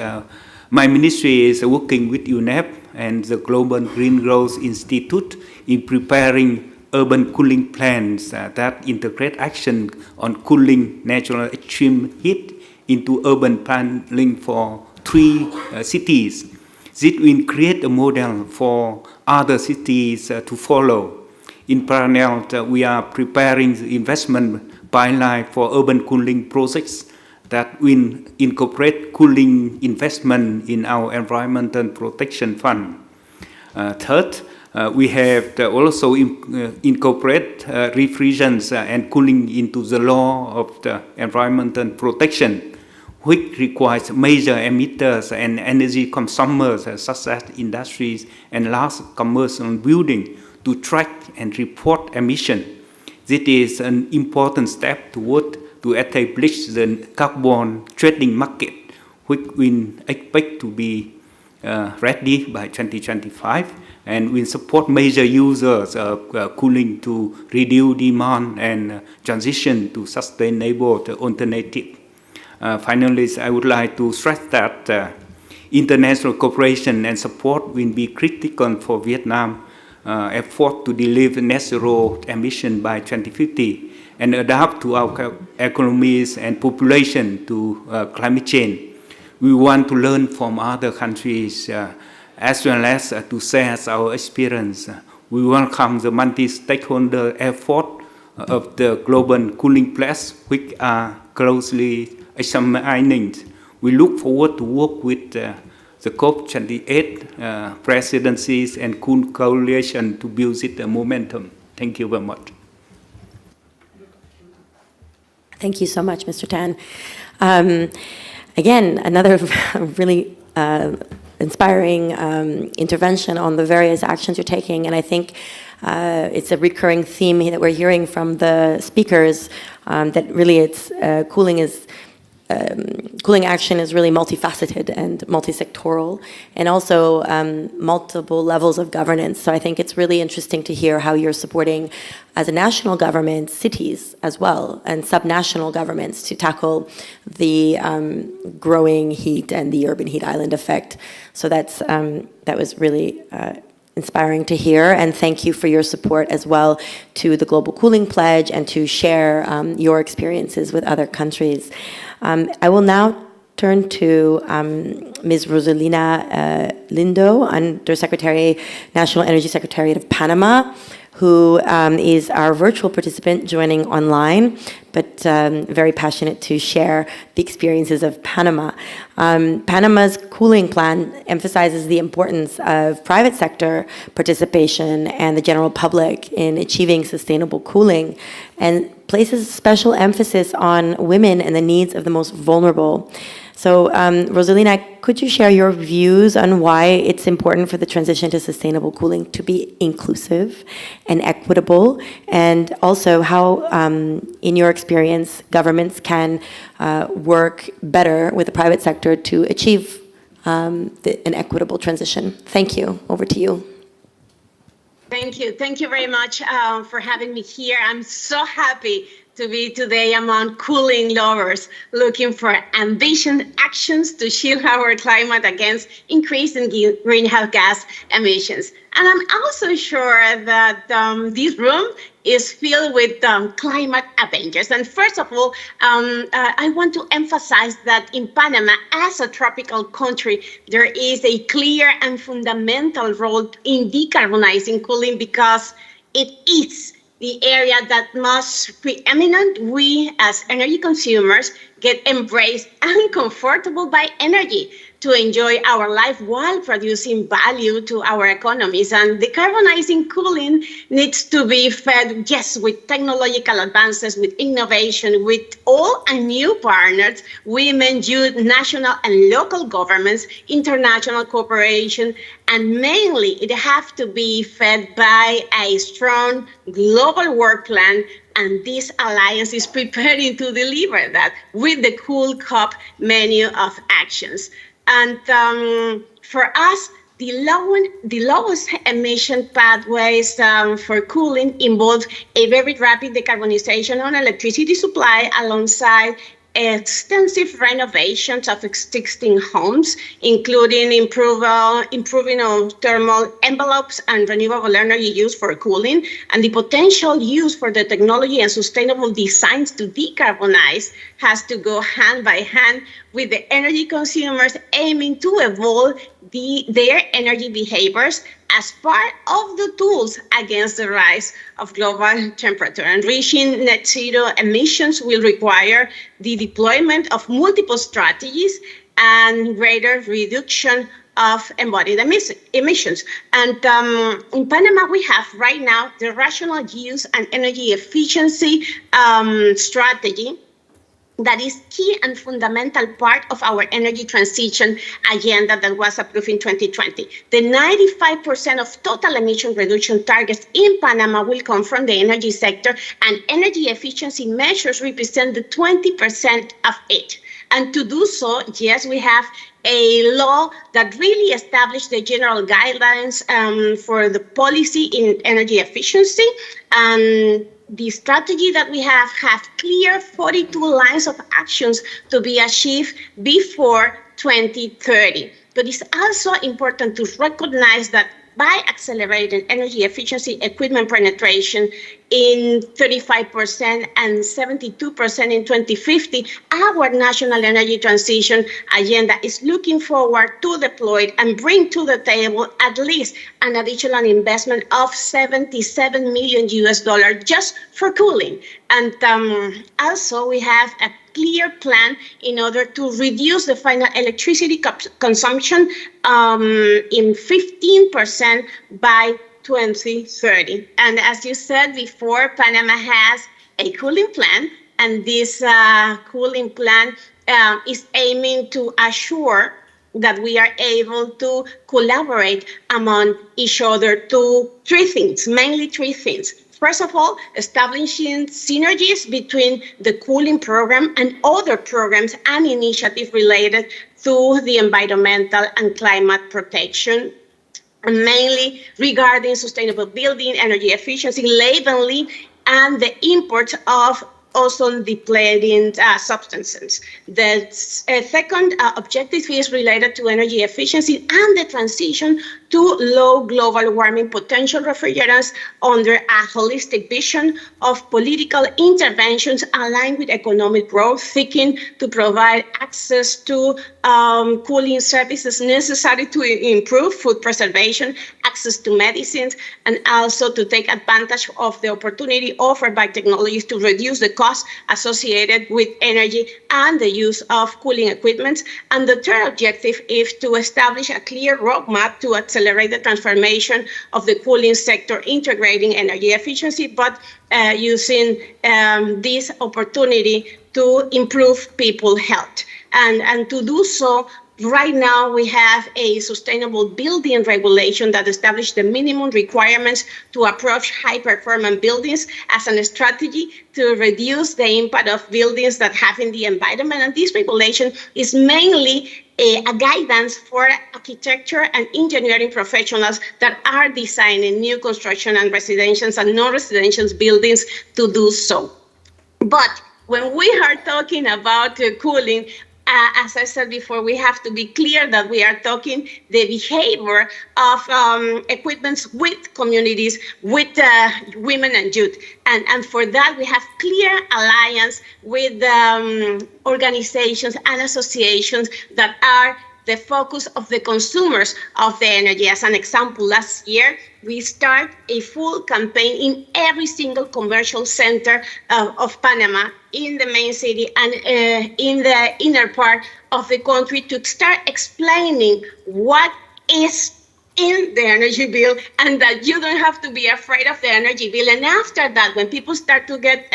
my ministry is working with UNEP and the Global Green Growth Institute in preparing urban cooling plans that integrate action on cooling natural extreme heat into urban planning for 3 cities. This will create a model for other cities to follow. In parallel, we are preparing the investment pipeline for urban cooling projects that will incorporate cooling investment in our Environmental Protection Fund. Third, we have also incorporate refrigeration and cooling into the law of the environmental protection, which requires major emitters and energy consumers such as industries and large commercial buildings to track and report emission. This is an important step toward to establish the carbon trading market, which we expect to be ready by 2025. and we support major users of cooling to reduce demand and transition to sustainable alternative. Finally, I would like to stress that international cooperation and support will be critical for Vietnam's effort to deliver net zero emission by 2050 and adapt to our economies and population to climate change. We want to learn from other countries as well as to share our experience. We welcome the multi-stakeholder effort of the global cooling pledge, which are closely examining. We look forward to work with the COP28 presidencies and Cool Coalition to build the momentum. Thank you very much. Thank you so much, Mr. Tan. Again, another really inspiring intervention on the various actions you're taking, and I think it's a recurring theme that we're hearing from the speakers, that really it's cooling action is really multifaceted and multi-sectoral, and also multiple levels of governance. So I think it's really interesting to hear how you're supporting, as a national government, cities as well, and subnational governments to tackle the growing heat and the urban heat island effect. So that was really inspiring to hear, and thank you for your support as well to the Global Cooling Pledge and to share your experiences with other countries. I will now turn to Ms. Rosalina Lindo, Undersecretary, National Energy Secretariat of Panama, who is our virtual participant joining online, but very passionate to share the experiences of Panama. Panama's cooling plan emphasizes the importance of private sector participation and the general public in achieving sustainable cooling, and places special emphasis on women and the needs of the most vulnerable. So, Rosalina, could you share your views on why it's important for the transition to sustainable cooling to be inclusive and equitable, and also how, in your experience, governments can work better with the private sector to achieve an equitable transition? Thank you. Over to you. Thank you. Thank you very much for having me here. I'm so happy to be today among cooling lovers looking for ambitious actions to shield our climate against increasing greenhouse gas emissions. And I'm also sure that this room is filled with climate avengers. And first of all, I want to emphasize that in Panama, as a tropical country, there is a clear and fundamental role in decarbonizing cooling because it is the area that most preeminent we as energy consumers get embraced and comfortable by energy to enjoy our life while producing value to our economies. And decarbonizing cooling needs to be fed, yes, with technological advances, with innovation, with old and new partners, women, youth, national and local governments, international cooperation, and mainly it has to be fed by a strong global work plan. And this alliance is preparing to deliver that with the Cool COP menu of actions. And for us, the lowest emission pathways for cooling involve a very rapid decarbonization on electricity supply alongside extensive renovations of existing homes, including improving of thermal envelopes and renewable energy use for cooling, and the potential use for the technology and sustainable designs to decarbonize has to go hand by hand with the energy consumers aiming to evolve their energy behaviors as part of the tools against the rise of global temperature. And reaching net zero emissions will require the deployment of multiple strategies and greater reduction of embodied emissions. And in Panama, we have right now the rational use and energy efficiency strategy that is key and fundamental part of our energy transition agenda that was approved in 2020. The 95% of total emission reduction targets in Panama will come from the energy sector, and energy efficiency measures represent the 20% of it. And to do so, yes, we have a law that really established the general guidelines for the policy in energy efficiency. And the strategy that we have clear 42 lines of actions to be achieved before 2030. But it's also important to recognize that by accelerating energy efficiency equipment penetration in 35% and 72% in 2050, our national energy transition agenda is looking forward to deploy and bring to the table at least an additional investment of $77 million just for cooling. And also we have a clear plan in order to reduce the final electricity consumption in 15% by 2030. And as you said before, Panama has a cooling plan, and this cooling plan is aiming to assure that we are able to collaborate among each other to mainly three things. First of all, establishing synergies between the cooling program and other programs and initiatives related to the environmental and climate protection, and mainly regarding sustainable building, energy efficiency, labeling, and the import of ozone-depleting substances. The second objective is related to energy efficiency and the transition to low global warming potential refrigerants under a holistic vision of political interventions aligned with economic growth, seeking to provide access to cooling services necessary to improve food preservation, access to medicines, and also to take advantage of the opportunity offered by technologies to reduce the costs associated with energy and the use of cooling equipment. And the third objective is to establish a clear roadmap to accelerate the transformation of the cooling sector, integrating energy efficiency, but using this opportunity to improve people's health. And to do so, right now, we have a sustainable building regulation that establishes the minimum requirements to approach high-performance buildings as a strategy to reduce the impact of buildings that have in the environment. And this regulation is mainly a guidance for architecture and engineering professionals that are designing new construction and residential and non-residential buildings to do so. But when we are talking about cooling, as I said before, we have to be clear that we are talking the behavior of equipments with communities, with women and youth. And for that, we have clear alliance with organizations and associations that are the focus of the consumers of the energy. As an example, last year, we start a full campaign in every single commercial center of Panama, in the main city and in the inner part of the country, to start explaining what is in the energy bill and that you don't have to be afraid of the energy bill. And after that, when people start to get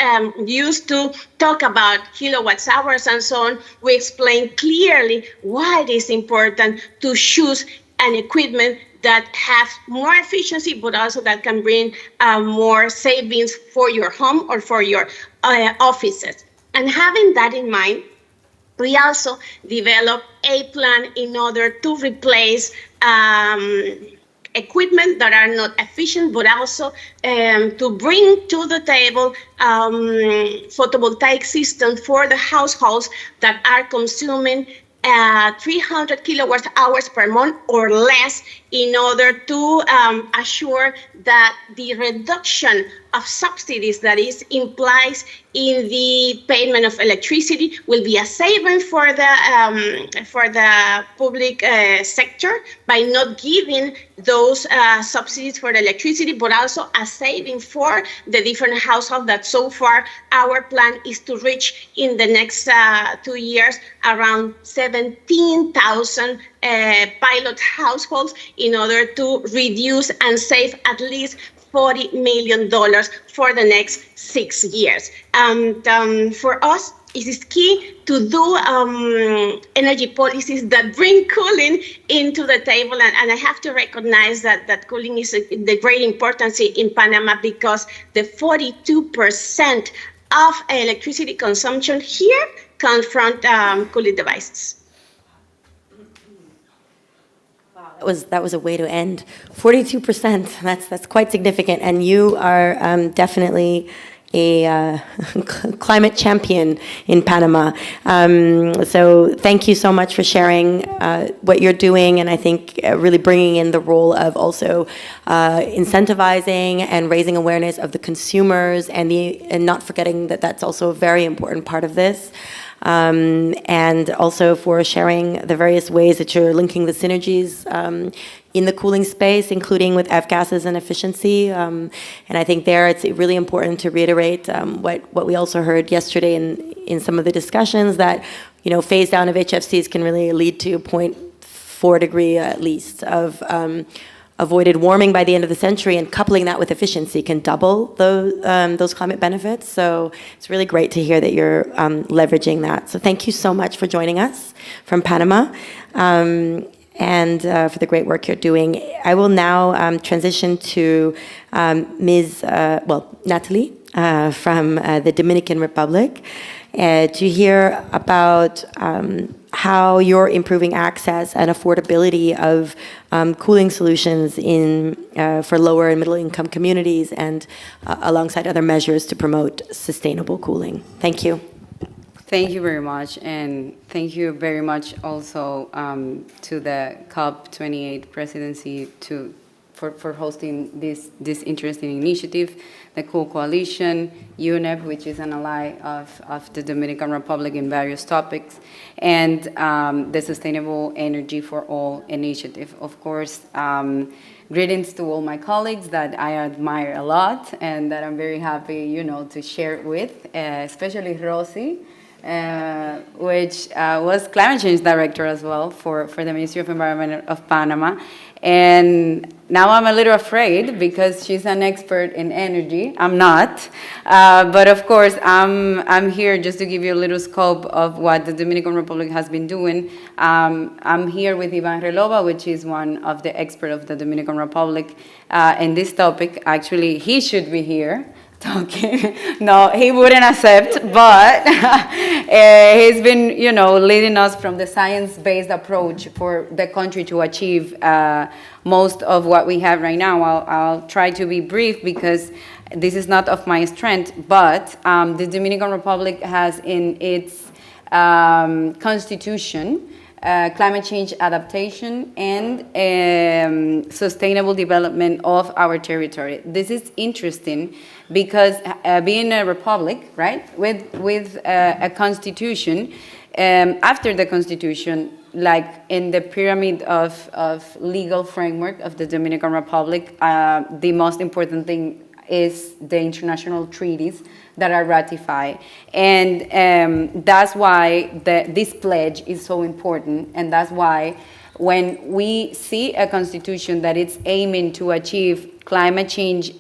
used to talk about kilowatts hours and so on, we explain clearly why it is important to choose an equipment that has more efficiency, but also that can bring more savings for your home or for your offices. And having that in mind, we also develop a plan in order to replace equipment that are not efficient, but also to bring to the table photovoltaic systems for the households that are consuming 300 kilowatt hours per month or less, in order to assure that the reduction of subsidies that is implies in the payment of electricity will be a saving for the public sector by not giving those subsidies for the electricity, but also a saving for the different households that so far our plan is to reach in the next 2 years around 17,000 pilot households, in order to reduce and save at least $40 million for the next 6 years. For us, it is key to do energy policies that bring cooling into the table. And I have to recognize that cooling is the great importance in Panama, because the 42% of electricity consumption here comes from cooling devices. That was a way to end. 42%. That's quite significant, and you are definitely a climate champion in Panama. So thank you so much for sharing what you're doing, and I think really bringing in the role of also incentivizing and raising awareness of the consumers, and not forgetting that that's also a very important part of this. And also for sharing the various ways that you're linking the synergies in the cooling space, including with F-gases and efficiency. And I think there it's really important to reiterate what we also heard yesterday in some of the discussions, that phase down of HFCs can really lead to 0.4 degree at least of avoided warming by the end of the century, and coupling that with efficiency can double those climate benefits. So it's really great to hear that you're leveraging that. So thank you so much for joining us from Panama, and for the great work you're doing. I will now transition to Natalie from the Dominican Republic to hear about how you're improving access and affordability of cooling solutions for lower and middle income communities, and alongside other measures to promote sustainable cooling. Thank you. Thank you very much, and thank you very much also to the COP28 Presidency for hosting this interesting initiative, the Cool Coalition, UNEP, which is an ally of the Dominican Republic in various topics, and the Sustainable Energy for All initiative. Of course, greetings to all my colleagues that I admire a lot and that I'm very happy, to share it with, especially Rosie, which was climate change director as well for the Ministry of Environment of Panama. And now I'm a little afraid because she's an expert in energy. I'm not. But of course, I'm here just to give you a little scope of what the Dominican Republic has been doing. I'm here with Ivan Relova, which is one of the experts of the Dominican Republic in this topic. Actually, he should be here talking. No, he wouldn't accept, but he's been, leading us from the science-based approach for the country to achieve most of what we have right now. I'll try to be brief because this is not of my strength, but the Dominican Republic has in its constitution climate change adaptation and sustainable development of our territory. This is interesting because being a republic, right, with a constitution, after the constitution, like in the pyramid of legal framework of the Dominican Republic, the most important thing is the international treaties that are ratified. And that's why this pledge is so important. And that's why when we see a constitution that is aiming to achieve climate change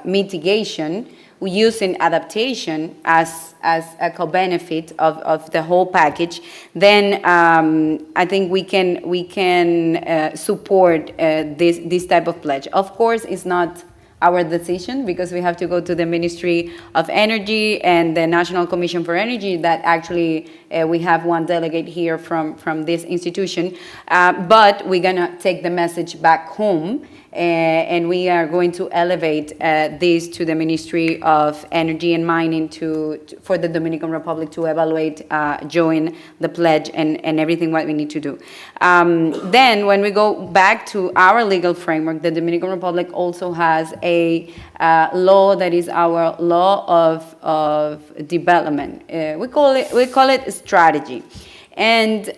mitigation, using adaptation as a co-benefit of the whole package, then I think we can support this type of pledge. Of course, it's not our decision because we have to go to the Ministry of Energy and the National Commission for Energy that actually we have one delegate here from this institution, but we're gonna take the message back home and we are going to elevate this to the Ministry of Energy and Mining for the Dominican Republic to evaluate, join the pledge and everything what we need to do. Then when we go back to our legal framework, the Dominican Republic also has a law that is our law of development. We call it strategy. And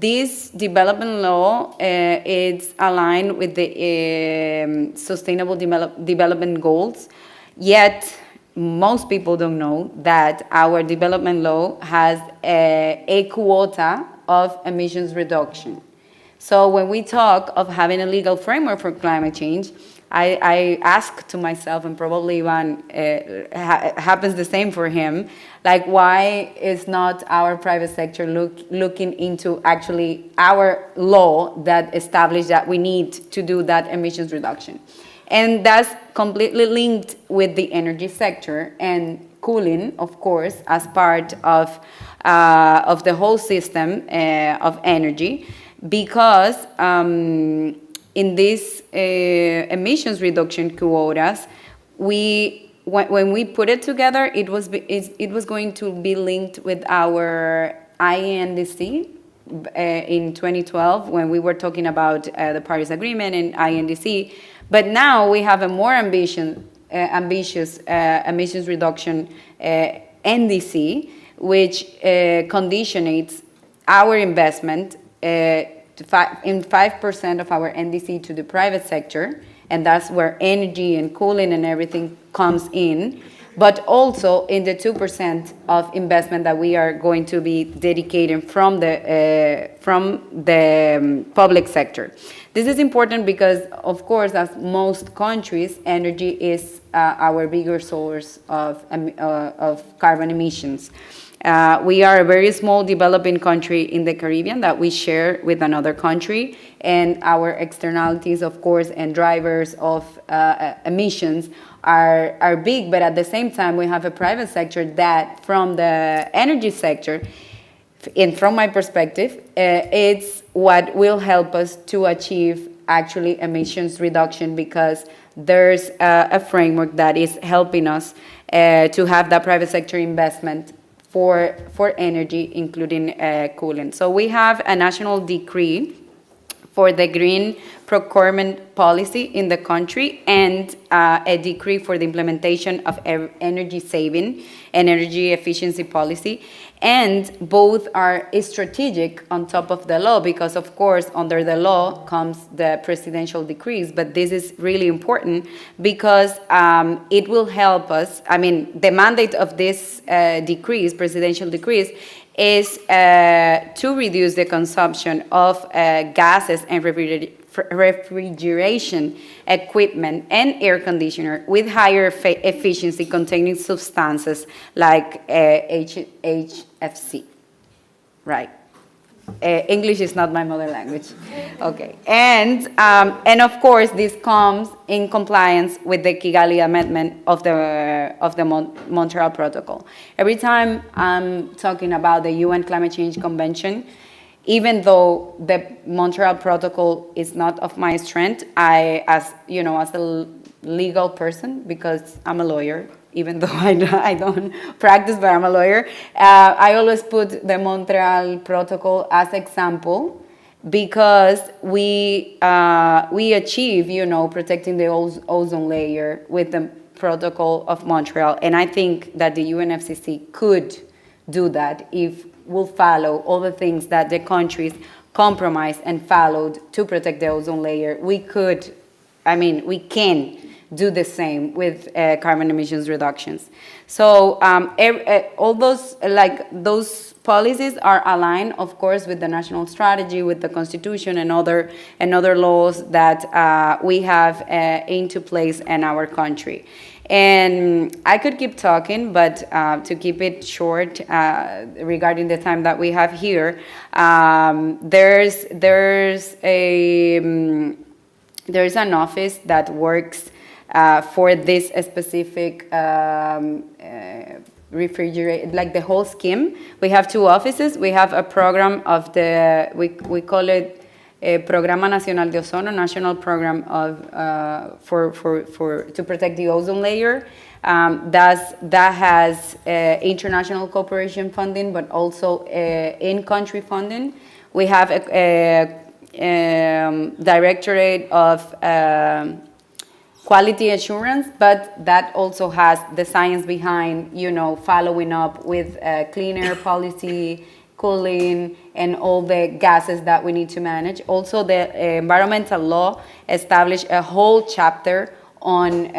this development law is aligned with the Sustainable Development Goals, yet most people don't know that our development law has a quota of emissions reduction. So when we talk of having a legal framework for climate change, I ask to myself, and probably Ivan happens the same for him, like why is not our private sector looking into actually our law that established that we need to do that emissions reduction? And that's completely linked with the energy sector and cooling, of course, as part of the whole system of energy. because in these emissions reduction quotas, when we put it together, it was going to be linked with our INDC in 2012 when we were talking about the Paris Agreement and INDC. But now we have a more ambitious emissions reduction NDC, which conditionates our investment in 5% of our NDC to the private sector, and that's where energy and cooling and everything comes in, but also in the 2% of investment that we are going to be dedicating from the public sector. This is important because, of course, as most countries, energy is our bigger source of carbon emissions. We are a very small developing country in the Caribbean that we share with another country, and our externalities, of course, and drivers of emissions are big, but at the same time, we have a private sector that, from the energy sector, and from my perspective, it's what will help us to achieve actually emissions reduction, because there's a framework that is helping us to have that private sector investment for energy, including cooling. So we have a national decree for the green procurement policy in the country, and a decree for the implementation of energy saving and energy efficiency policy. And both are strategic on top of the law, because of course under the law comes the presidential decrees, but this is really important because it will help us. I mean, the mandate of this decrees, presidential decrees, is to reduce the consumption of gases and refrigeration equipment and air conditioner with higher efficiency containing substances like HFC, right? English is not my mother language. Okay, and of course this comes in compliance with the Kigali Amendment of the Montreal Protocol. Every time I'm talking about the UN Climate Change Convention, even though the Montreal Protocol is not of my strength, as a legal person, because I'm a lawyer, even though I don't practice, but I'm a lawyer, I always put the Montreal Protocol as example, because we achieve, protecting the ozone layer with the Protocol of Montreal, and I think that the UNFCCC could do that if we'll follow all the things that the countries compromised and followed to protect the ozone layer. We can do the same with carbon emissions reductions. So all those policies are aligned, of course, with the national strategy, with the Constitution, and other laws that we have into place in our country. And I could keep talking, but to keep it short, regarding the time that we have here, there's an office that works for this specific refrigerate, like the whole scheme. We have two offices. We have a program of we call it Programa Nacional de Ozono, national program of to protect the ozone layer. That has international cooperation funding, but also in-country funding. We have a directorate of quality assurance, but that also has the science behind, following up with clean air policy, cooling, and all the gases that we need to manage. Also, the environmental law established a whole chapter on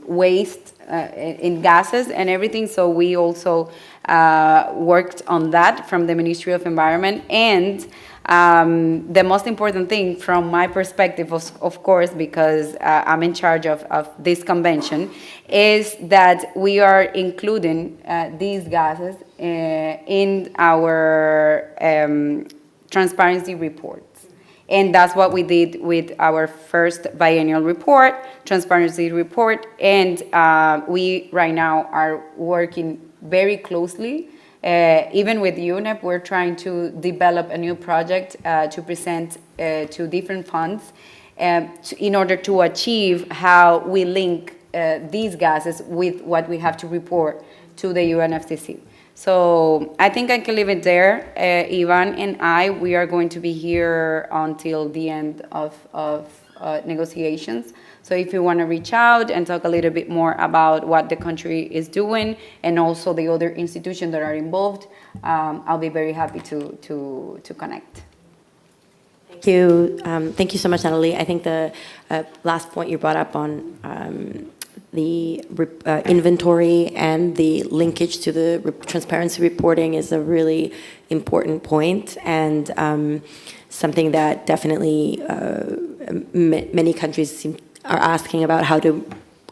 waste in gases and everything. So we also worked on that from the Ministry of Environment. And the most important thing from my perspective, of course, because I'm in charge of this convention, is that we are including these gases in our transparency reports. And that's what we did with our first biennial report, transparency report. And we right now are working very closely Even with UNEP, we're trying to develop a new project to present to different funds in order to achieve how we link these gases with what we have to report to the UNFCCC. So I think I can leave it there. Ivan and we are going to be here until the end of negotiations. So if you want to reach out and talk a little bit more about what the country is doing and also the other institutions that are involved, I'll be very happy to connect. Thank you. Thank you so much, Natalie. I think the last point you brought up on the inventory and the linkage to the transparency reporting is a really important point, and something that definitely many countries are asking about, how to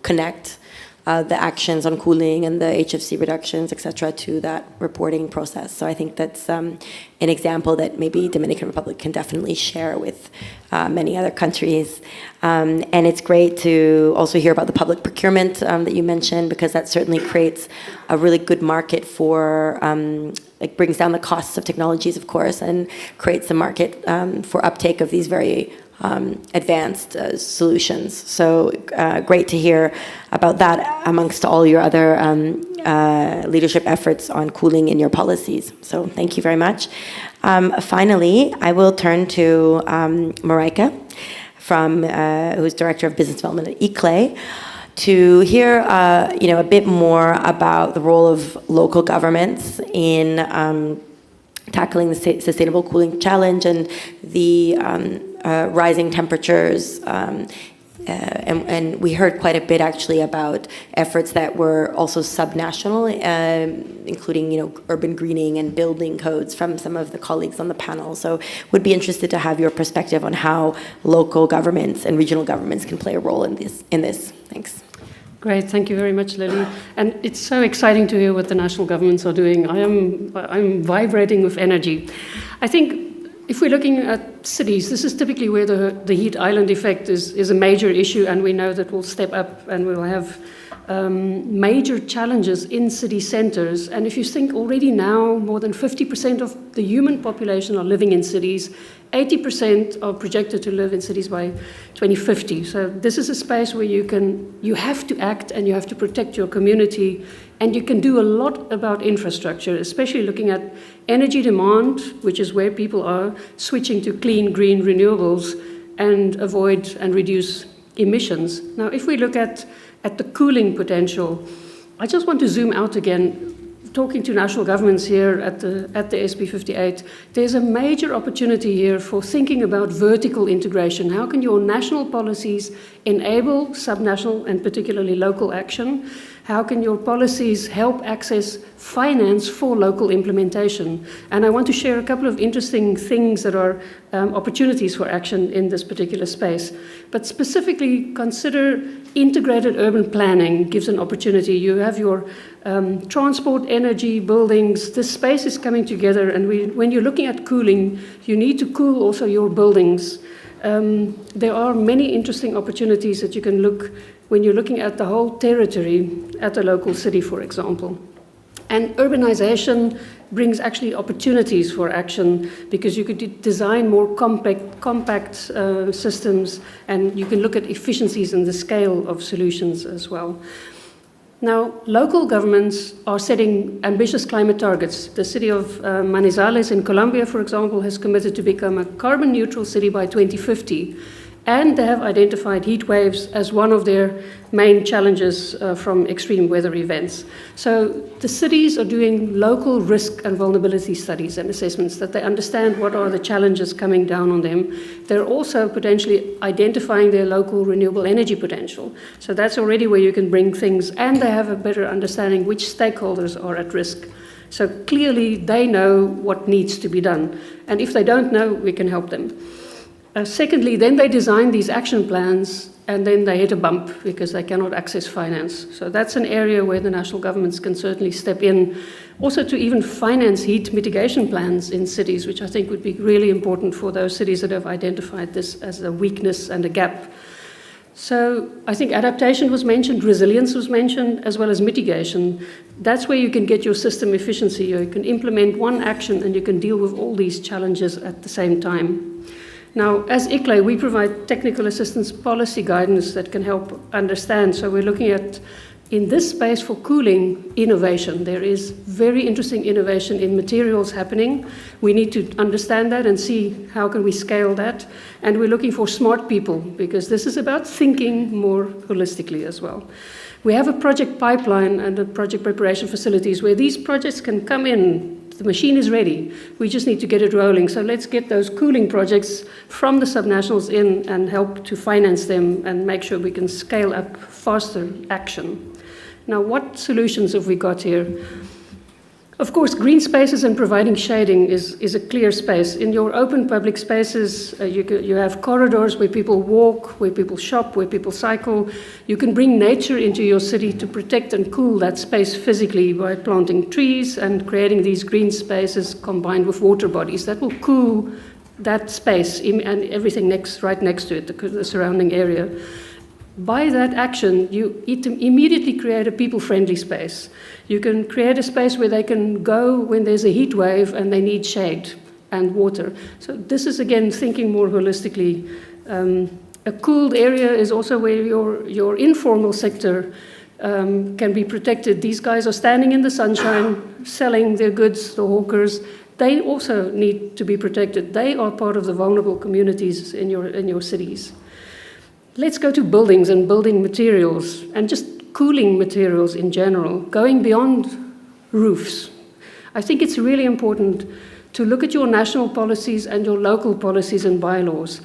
connect the actions on cooling and the HFC reductions, et cetera, to that reporting process. So I think that's an example that maybe Dominican Republic can definitely share with many other countries. And it's great to also hear about the public procurement that you mentioned, because that certainly creates a really good market for, it brings down the costs of technologies, of course, and creates a market for uptake of these very advanced solutions. So great to hear about that amongst all your other leadership efforts on cooling in your policies. So thank you very much. Finally, I will turn to Marika, who's Director of Business Development at ICLE, to hear a bit more about the role of local governments in tackling the sustainable cooling challenge and the rising temperatures. And we heard quite a bit actually about efforts that were also subnational, including urban greening and building codes from some of the colleagues on the panel. So would be interested to have your perspective on how local governments and regional governments can play a role in this. Thanks. Great, thank you very much, Lily. And it's so exciting to hear what the national governments are doing. I'm vibrating with energy. I think if we're looking at cities, this is typically where the heat island effect is a major issue, and we know that we'll step up and we'll have major challenges in city centers. And if you think already now, more than 50% of the human population are living in cities, 80% are projected to live in cities by 2050. So this is a space where you have to act and you have to protect your community, and you can do a lot about infrastructure, especially looking at energy demand, which is where people are switching to clean, green renewables and avoid and reduce emissions. Now, if we look at the cooling potential, I just want to zoom out again. Talking to national governments here at the SP58, there's a major opportunity here for thinking about vertical integration. How can your national policies enable subnational and particularly local action? How can your policies help access finance for local implementation? And I want to share a couple of interesting things that are opportunities for action in this particular space. But specifically, consider integrated urban planning gives an opportunity. You have your transport, energy, buildings. This space is coming together, and when you're looking at cooling, you need to cool also your buildings. There are many interesting opportunities that you can look when you're looking at the whole territory at a local city, for example. And urbanization brings actually opportunities for action, because you could design more compact systems, and you can look at efficiencies and the scale of solutions as well. Now, local governments are setting ambitious climate targets. The city of Manizales in Colombia, for example, has committed to become a carbon neutral city by 2050. And they have identified heat waves as one of their main challenges from extreme weather events. So the cities are doing local risk and vulnerability studies and assessments, that they understand what are the challenges coming down on them. They're also potentially identifying their local renewable energy potential. So that's already where you can bring things, and they have a better understanding which stakeholders are at risk. So clearly they know what needs to be done. And if they don't know, we can help them. Secondly, then they design these action plans, and then they hit a bump because they cannot access finance. So that's an area where the national governments can certainly step in, also to even finance heat mitigation plans in cities, which I think would be really important for those cities that have identified this as a weakness and a gap. So I think adaptation was mentioned, resilience was mentioned, as well as mitigation. That's where you can get your system efficiency. You can implement one action and you can deal with all these challenges at the same time. Now, as ICLE, we provide technical assistance policy guidance that can help understand. So we're looking at, in this space for cooling, innovation. There is very interesting innovation in materials happening. We need to understand that and see how can we scale that. And we're looking for smart people, because this is about thinking more holistically as well. We have a project pipeline and a project preparation facilities where these projects can come in. The machine is ready. We just need to get it rolling. So let's get those cooling projects from the subnationals in and help to finance them and make sure we can scale up faster action. Now, what solutions have we got here? Of course, green spaces and providing shading is a clear space. In your open public spaces, you have corridors where people walk, where people shop, where people cycle. You can bring nature into your city to protect and cool that space physically by planting trees and creating these green spaces combined with water bodies that will cool that space and everything right next to it, the surrounding area. By that action, you immediately create a people-friendly space. You can create a space where they can go when there's a heat wave and they need shade and water. So this is, again, thinking more holistically. A cooled area is also where your informal sector can be protected. These guys are standing in the sunshine, selling their goods, the hawkers. They also need to be protected. They are part of the vulnerable communities in your cities. Let's go to buildings and building materials and just cooling materials in general, going beyond roofs. I think it's really important to look at your national policies and your local policies and bylaws.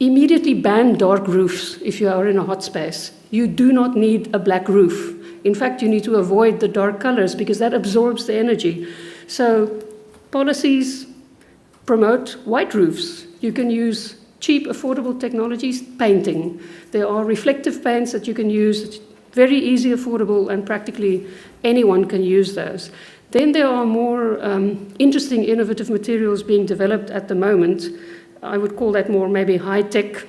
Immediately ban dark roofs if you are in a hot space. You do not need a black roof. In fact, you need to avoid the dark colors because that absorbs the energy. So policies promote white roofs. You can use cheap, affordable technologies, painting. There are reflective paints that you can use. It's very easy, affordable, and practically anyone can use those. Then there are more interesting, innovative materials being developed at the moment. I would call that more maybe high-tech.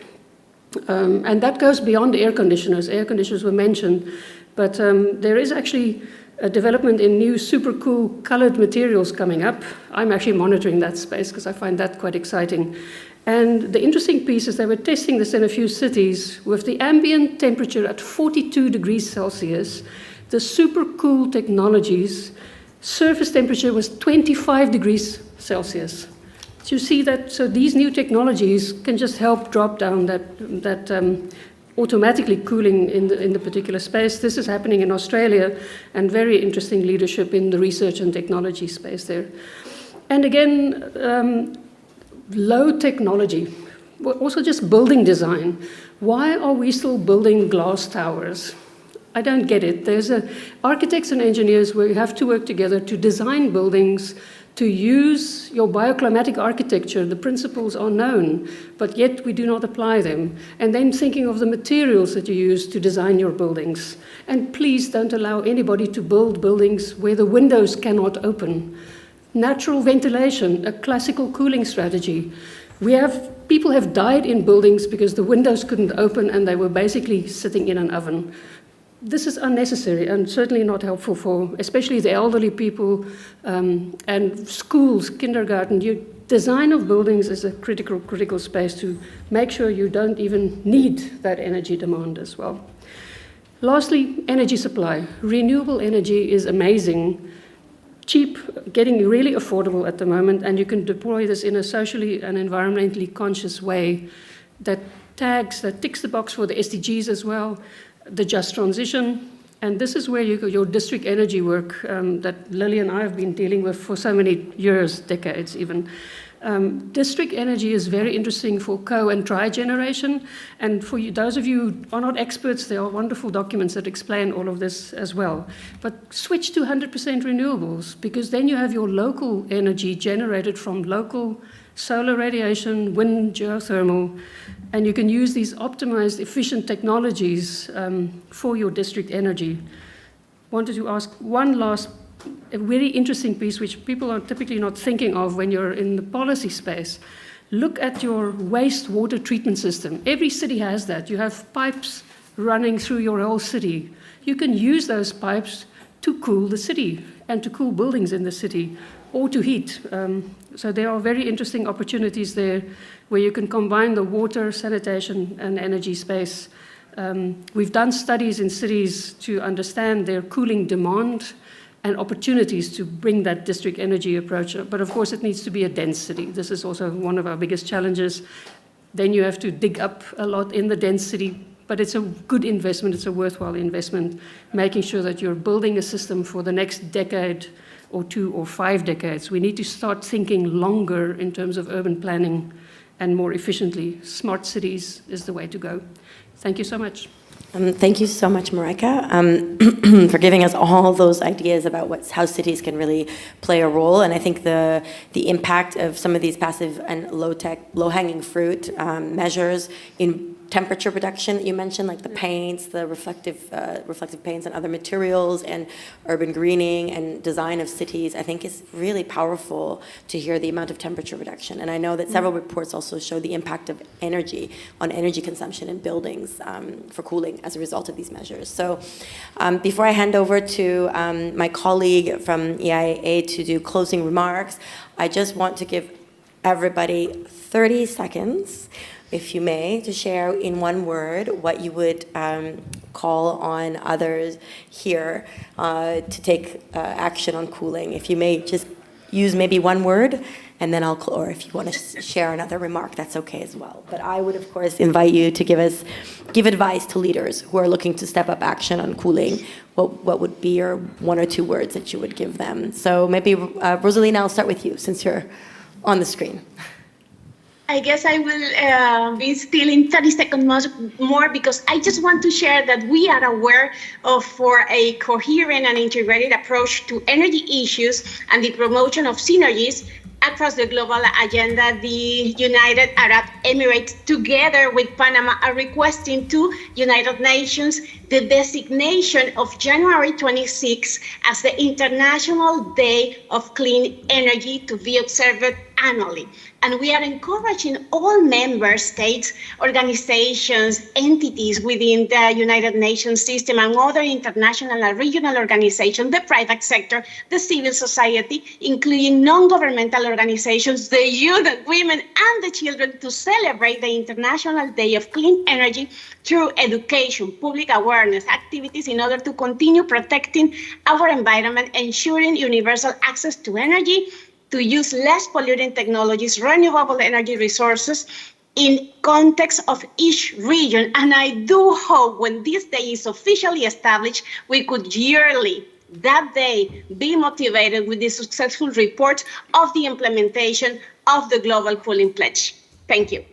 And that goes beyond air conditioners. Air conditioners were mentioned. But there is actually a development in new super cool colored materials coming up. I'm actually monitoring that space because I find that quite exciting. And the interesting piece is they were testing this in a few cities with the ambient temperature at 42 degrees Celsius. The super cool technologies, surface temperature was 25 degrees Celsius. So you see that, so these new technologies can just help drop down that automatically cooling in the particular space. This is happening in Australia, and very interesting leadership in the research and technology space there. And again, low technology, also just building design. Why are we still building glass towers? I don't get it. There's architects and engineers where you have to work together to design buildings, to use your bioclimatic architecture. The principles are known, but yet we do not apply them. And then thinking of the materials that you use to design your buildings. And please don't allow anybody to build buildings where the windows cannot open. Natural ventilation, a classical cooling strategy. People have died in buildings because the windows couldn't open and they were basically sitting in an oven. This is unnecessary and certainly not helpful for especially the elderly people and schools, kindergarten. Design of buildings is a critical space to make sure you don't even need that energy demand as well. Lastly, energy supply. Renewable energy is amazing. Cheap, getting really affordable at the moment, and you can deploy this in a socially and environmentally conscious way that ticks the box for the SDGs as well, the just transition. And this is where your district energy work that Lily and I have been dealing with for so many years, decades even. District energy is very interesting for co- and tri-generation. And for those of you who are not experts, there are wonderful documents that explain all of this as well. But switch to 100% renewables, because then you have your local energy generated from local solar radiation, wind, geothermal, and you can use these optimized, efficient technologies for your district energy. Wanted to ask one last a very interesting piece which people are typically not thinking of when you're in the policy space. Look at your wastewater treatment system. Every city has that. You have pipes running through your whole city. You can use those pipes to cool the city and to cool buildings in the city or to heat. So there are very interesting opportunities there where you can combine the water, sanitation, and energy space. We've done studies in cities to understand their cooling demand and opportunities to bring that district energy approach. But of course, it needs to be a dense city. This is also one of our biggest challenges. Then you have to dig up a lot in the dense city, but it's a good investment, it's a worthwhile investment, making sure that you're building a system for the next decade or 2 or 5 decades. We need to start thinking longer in terms of urban planning and more efficiently. Smart cities is the way to go. Thank you so much. Thank you so much, Marika, for giving us all those ideas about how cities can really play a role. And I think the impact of some of these passive and low-hanging fruit measures in temperature reduction that you mentioned, like the paints, the reflective paints and other materials, and urban greening and design of cities, I think is really powerful to hear the amount of temperature reduction. And I know that several reports also show the impact of energy on energy consumption in buildings for cooling as a result of these measures. So before I hand over to my colleague from EIA to do closing remarks, I just want to give everybody 30 seconds, if you may, to share in one word what you would call on others here to take action on cooling. If you may just use maybe one word, and then or if you want to share another remark, that's okay as well. But I would, of course, invite you to give advice to leaders who are looking to step up action on cooling. What would be your 1 or 2 words that you would give them? So maybe, Rosalina, I'll start with you, since you're on the screen. I guess I will be still in 30 seconds more because I just want to share that we are aware of for a coherent and integrated approach to energy issues and the promotion of synergies across the global agenda. The United Arab Emirates, together with Panama, are requesting to United Nations the designation of January 26 as the International Day of Clean Energy to be observed annually. And we are encouraging all member states, organizations, entities within the United Nations system and other international and regional organizations, the private sector, the civil society, including non-governmental organizations, the youth, women, and the children to celebrate the International Day of Clean Energy through education, public awareness activities in order to continue protecting our environment, ensuring universal access to energy, to use less polluting technologies, renewable energy resources in context of each region. And I do hope when this day is officially established, we could yearly, that day, be motivated with the successful report of the implementation of the Global Cooling Pledge. Thank you.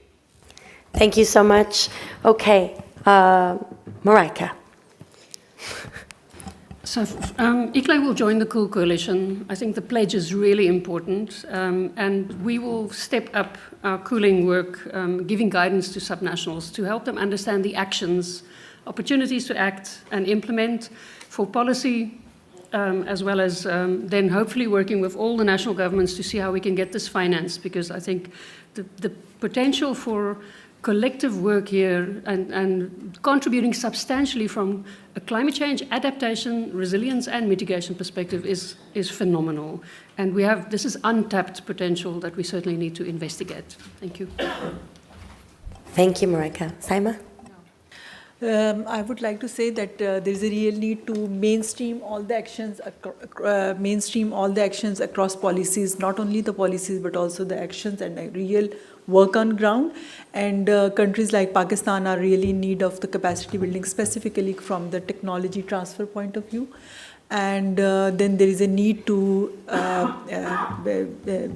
Thank you so much. Okay, Marika. So ICLEI will join the Cool Coalition. I think the pledge is really important, and we will step up our cooling work, giving guidance to subnationals to help them understand the actions, opportunities to act and implement for policy, as well as then hopefully working with all the national governments to see how we can get this financed, because I think the potential for collective work here and contributing substantially from a climate change adaptation, resilience, and mitigation perspective is phenomenal. And this is untapped potential that we certainly need to investigate. Thank you. Thank you, Marika. Saima? I would like to say that there is a real need to mainstream all the actions across policies, not only the policies but also the actions and real work on ground. And countries like Pakistan are really in need of the capacity building, specifically from the technology transfer point of view. And then there is a need to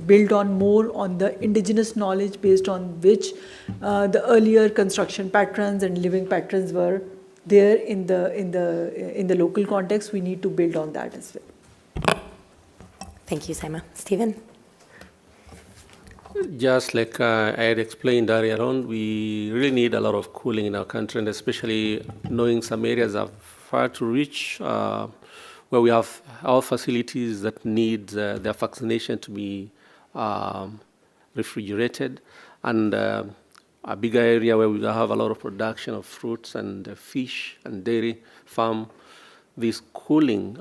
build on more on the indigenous knowledge based on which the earlier construction patterns and living patterns were there in the local context. We need to build on that as well. Thank you, Saima. Stephen? Just like I had explained earlier on, we really need a lot of cooling in our country, and especially knowing some areas are far to reach, where we have our facilities that need their vaccination to be refrigerated. and a bigger area where we have a lot of production of fruits and fish and dairy farm. This cooling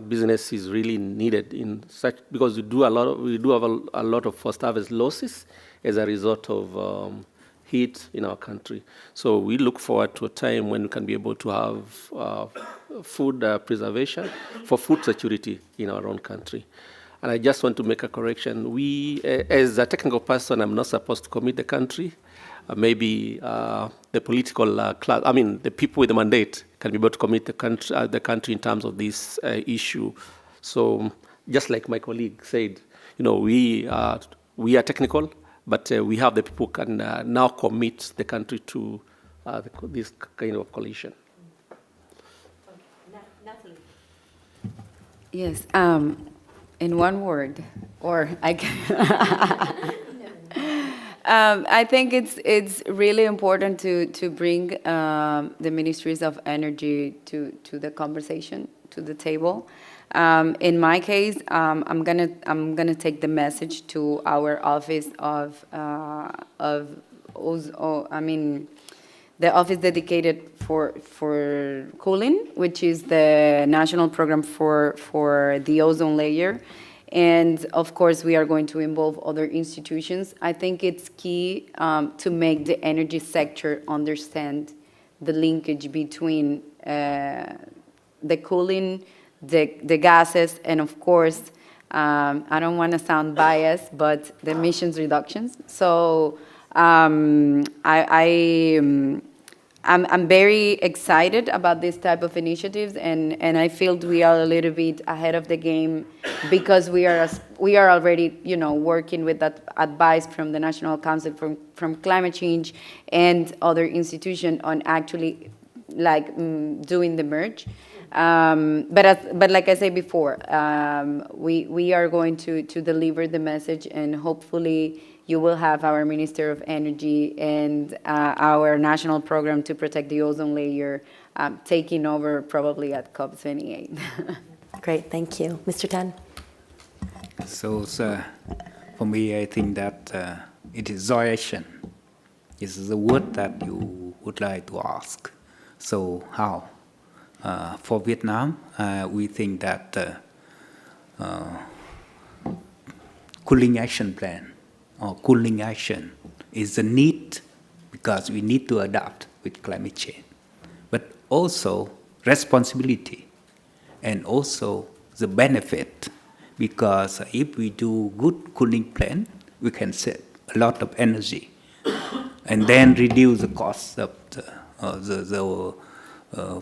business is really needed in such, because we do have a lot of first harvest losses as a result of heat in our country. So we look forward to a time when we can be able to have food preservation for food security in our own country. And I just want to make a correction. We, as a technical person, I'm not supposed to commit the country. Maybe the political class, I mean, the people with the mandate can be able to commit the country in terms of this issue. So just like my colleague said, we are technical, but we have the people who can now commit the country to this kind of coalition. Yes, in one word, or I can. I think it's really important to bring the ministries of energy to the conversation, to the table. In my case, I'm gonna take the message to our office the office dedicated for cooling, which is the national program for the ozone layer. And of course, we are going to involve other institutions. I think it's key to make the energy sector understand the linkage between the cooling, the gases, and of course, I don't want to sound biased, but the emissions reductions. So I'm very excited about this type of initiatives, and I feel we are a little bit ahead of the game because we are already working with that advice from the National Council from Climate Change and other institutions on actually doing the merge. But like I said before, we are going to deliver the message, and hopefully you will have our Minister of Energy and our national program to protect the ozone layer taking over probably at COP28. Great, thank you. Mr. Tan? So for me, I think that it is zoation. This is the word that you would like to ask. So how? For Vietnam, we think that cooling action plan or cooling action is the need because we need to adapt with climate change, but also responsibility and also the benefit, because if we do good cooling plan, we can save a lot of energy and then reduce the cost of the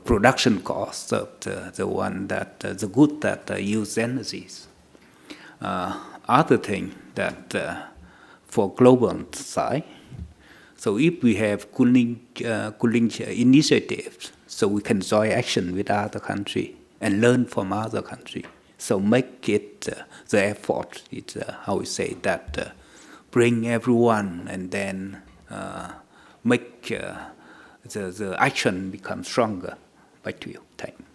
production cost of the good that use energies. Other thing that for global side, so if we have cooling initiatives, so we can join action with other country and learn from other country. So make it the effort. It's how we say that bring everyone and then make the action become stronger. Back to you. Thank you.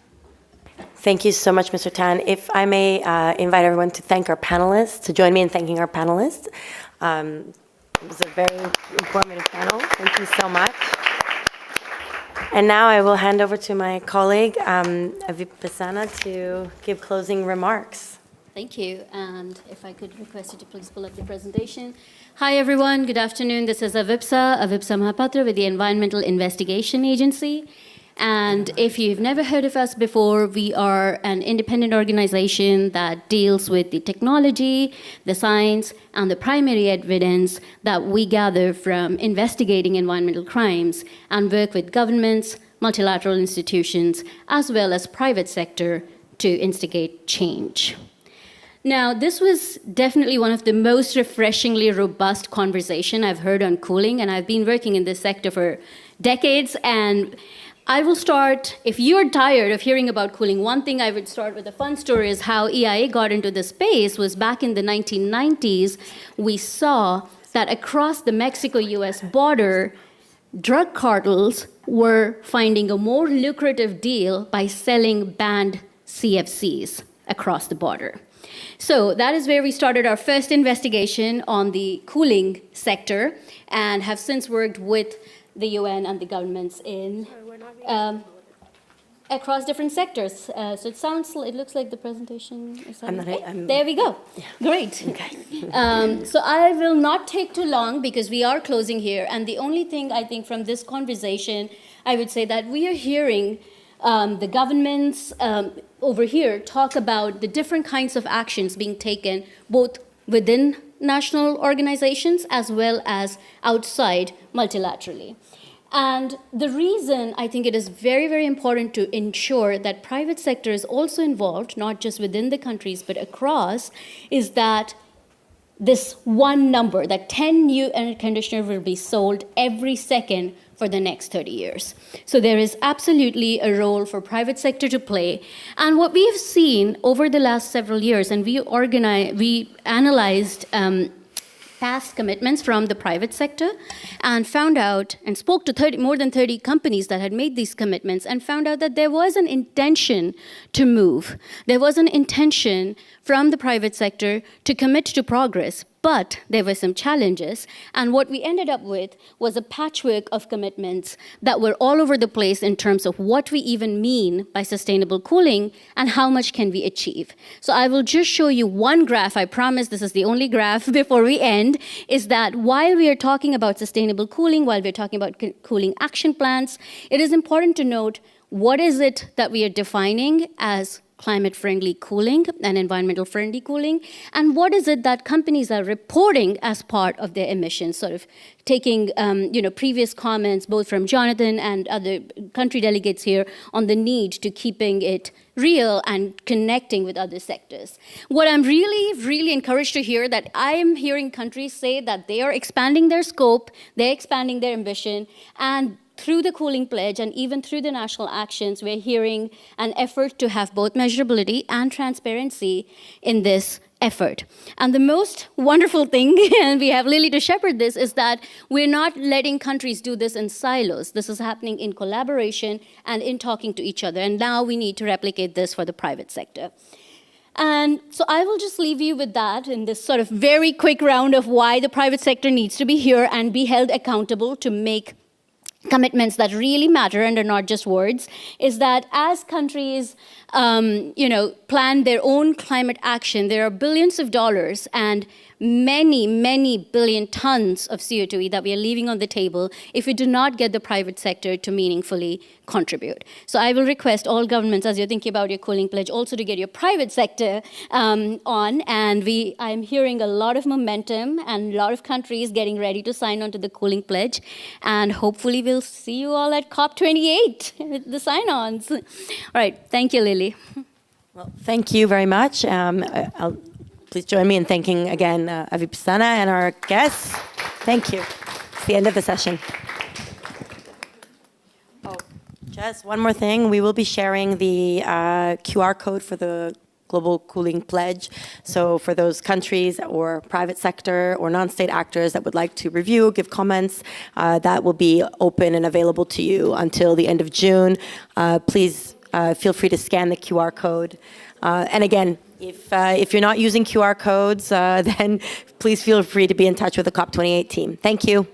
Thank you so much, Mr. Tan. If I may invite everyone to thank our panelists, to join me in thanking our panelists. It was a very informative panel. Thank you so much. And now I will hand over to my colleague, Vipassana, to give closing remarks. Thank you. And if I could request you to please pull up the presentation. Hi, everyone. Good afternoon. This is Avipsa Mahapatra with the Environmental Investigation Agency. And if you've never heard of us before, we are an independent organization that deals with the technology, the science, and the primary evidence that we gather from investigating environmental crimes and work with governments, multilateral institutions, as well as private sector to instigate change. Now, this was definitely one of the most refreshingly robust conversation I've heard on cooling, and I've been working in this sector for decades, and I will start, if you're tired of hearing about cooling, one thing I would start with a fun story is how EIA got into this space was back in the 1990s, we saw that across the Mexico-US border, drug cartels were finding a more lucrative deal by selling banned CFCs across the border. So that is where we started our first investigation on the cooling sector and have since worked with the UN and the governments in across different sectors. So it looks like the presentation is there we go. Yeah. Great. Okay. So I will not take too long because we are closing here. And the only thing I think from this conversation, I would say that we are hearing the governments over here talk about the different kinds of actions being taken both within national organizations as well as outside multilaterally. And the reason I think it is very, very important to ensure that private sector is also involved, not just within the countries, but across, is that this one number, that 10 new air conditioners will be sold every second for the next 30 years. So there is absolutely a role for private sector to play. And what we have seen over the last several years, and we analyzed past commitments from the private sector and found out and spoke to more than 30 companies that had made these commitments and found out that there was an intention to move. There was an intention from the private sector to commit to progress, but there were some challenges. And what we ended up with was a patchwork of commitments that were all over the place in terms of what we even mean by sustainable cooling and how much can we achieve. So I will just show you one graph. I promise this is the only graph before we end, is that while we are talking about sustainable cooling, while we're talking about cooling action plans, it is important to note what is it that we are defining as climate-friendly cooling and environmental-friendly cooling, and what is it that companies are reporting as part of their emissions, sort of taking previous comments both from Jonathan and other country delegates here on the need to keeping it real and connecting with other sectors. What I'm really, really encouraged to hear that I am hearing countries say that they are expanding their scope, they're expanding their ambition, and through the cooling pledge and even through the national actions, we're hearing an effort to have both measurability and transparency in this effort. And the most wonderful thing, and we have Lily to shepherd this, is that we're not letting countries do this in silos. This is happening in collaboration and in talking to each other. And now we need to replicate this for the private sector. And so I will just leave you with that in this sort of very quick round of why the private sector needs to be here and be held accountable to make commitments that really matter and are not just words, is that as countries plan their own climate action, there are billions of dollars and many, many billion tons of CO2 that we are leaving on the table if we do not get the private sector to meaningfully contribute. So I will request all governments, as you're thinking about your cooling pledge, also to get your private sector on. And I'm hearing a lot of momentum and a lot of countries getting ready to sign on to the cooling pledge. And hopefully we'll see you all at COP28 with the sign-ons. All right, thank you, Lily. Well, thank you very much. Please join me in thanking again Avipsana and our guests. Thank you. It's the end of the session. Oh, just one more thing. We will be sharing the QR code for the Global Cooling Pledge. So for those countries or private sector or non-state actors that would like to review, give comments, that will be open and available to you until the end of June. Please feel free to scan the QR code. And again, if you're not using QR codes, then please feel free to be in touch with the COP28 team. Thank you.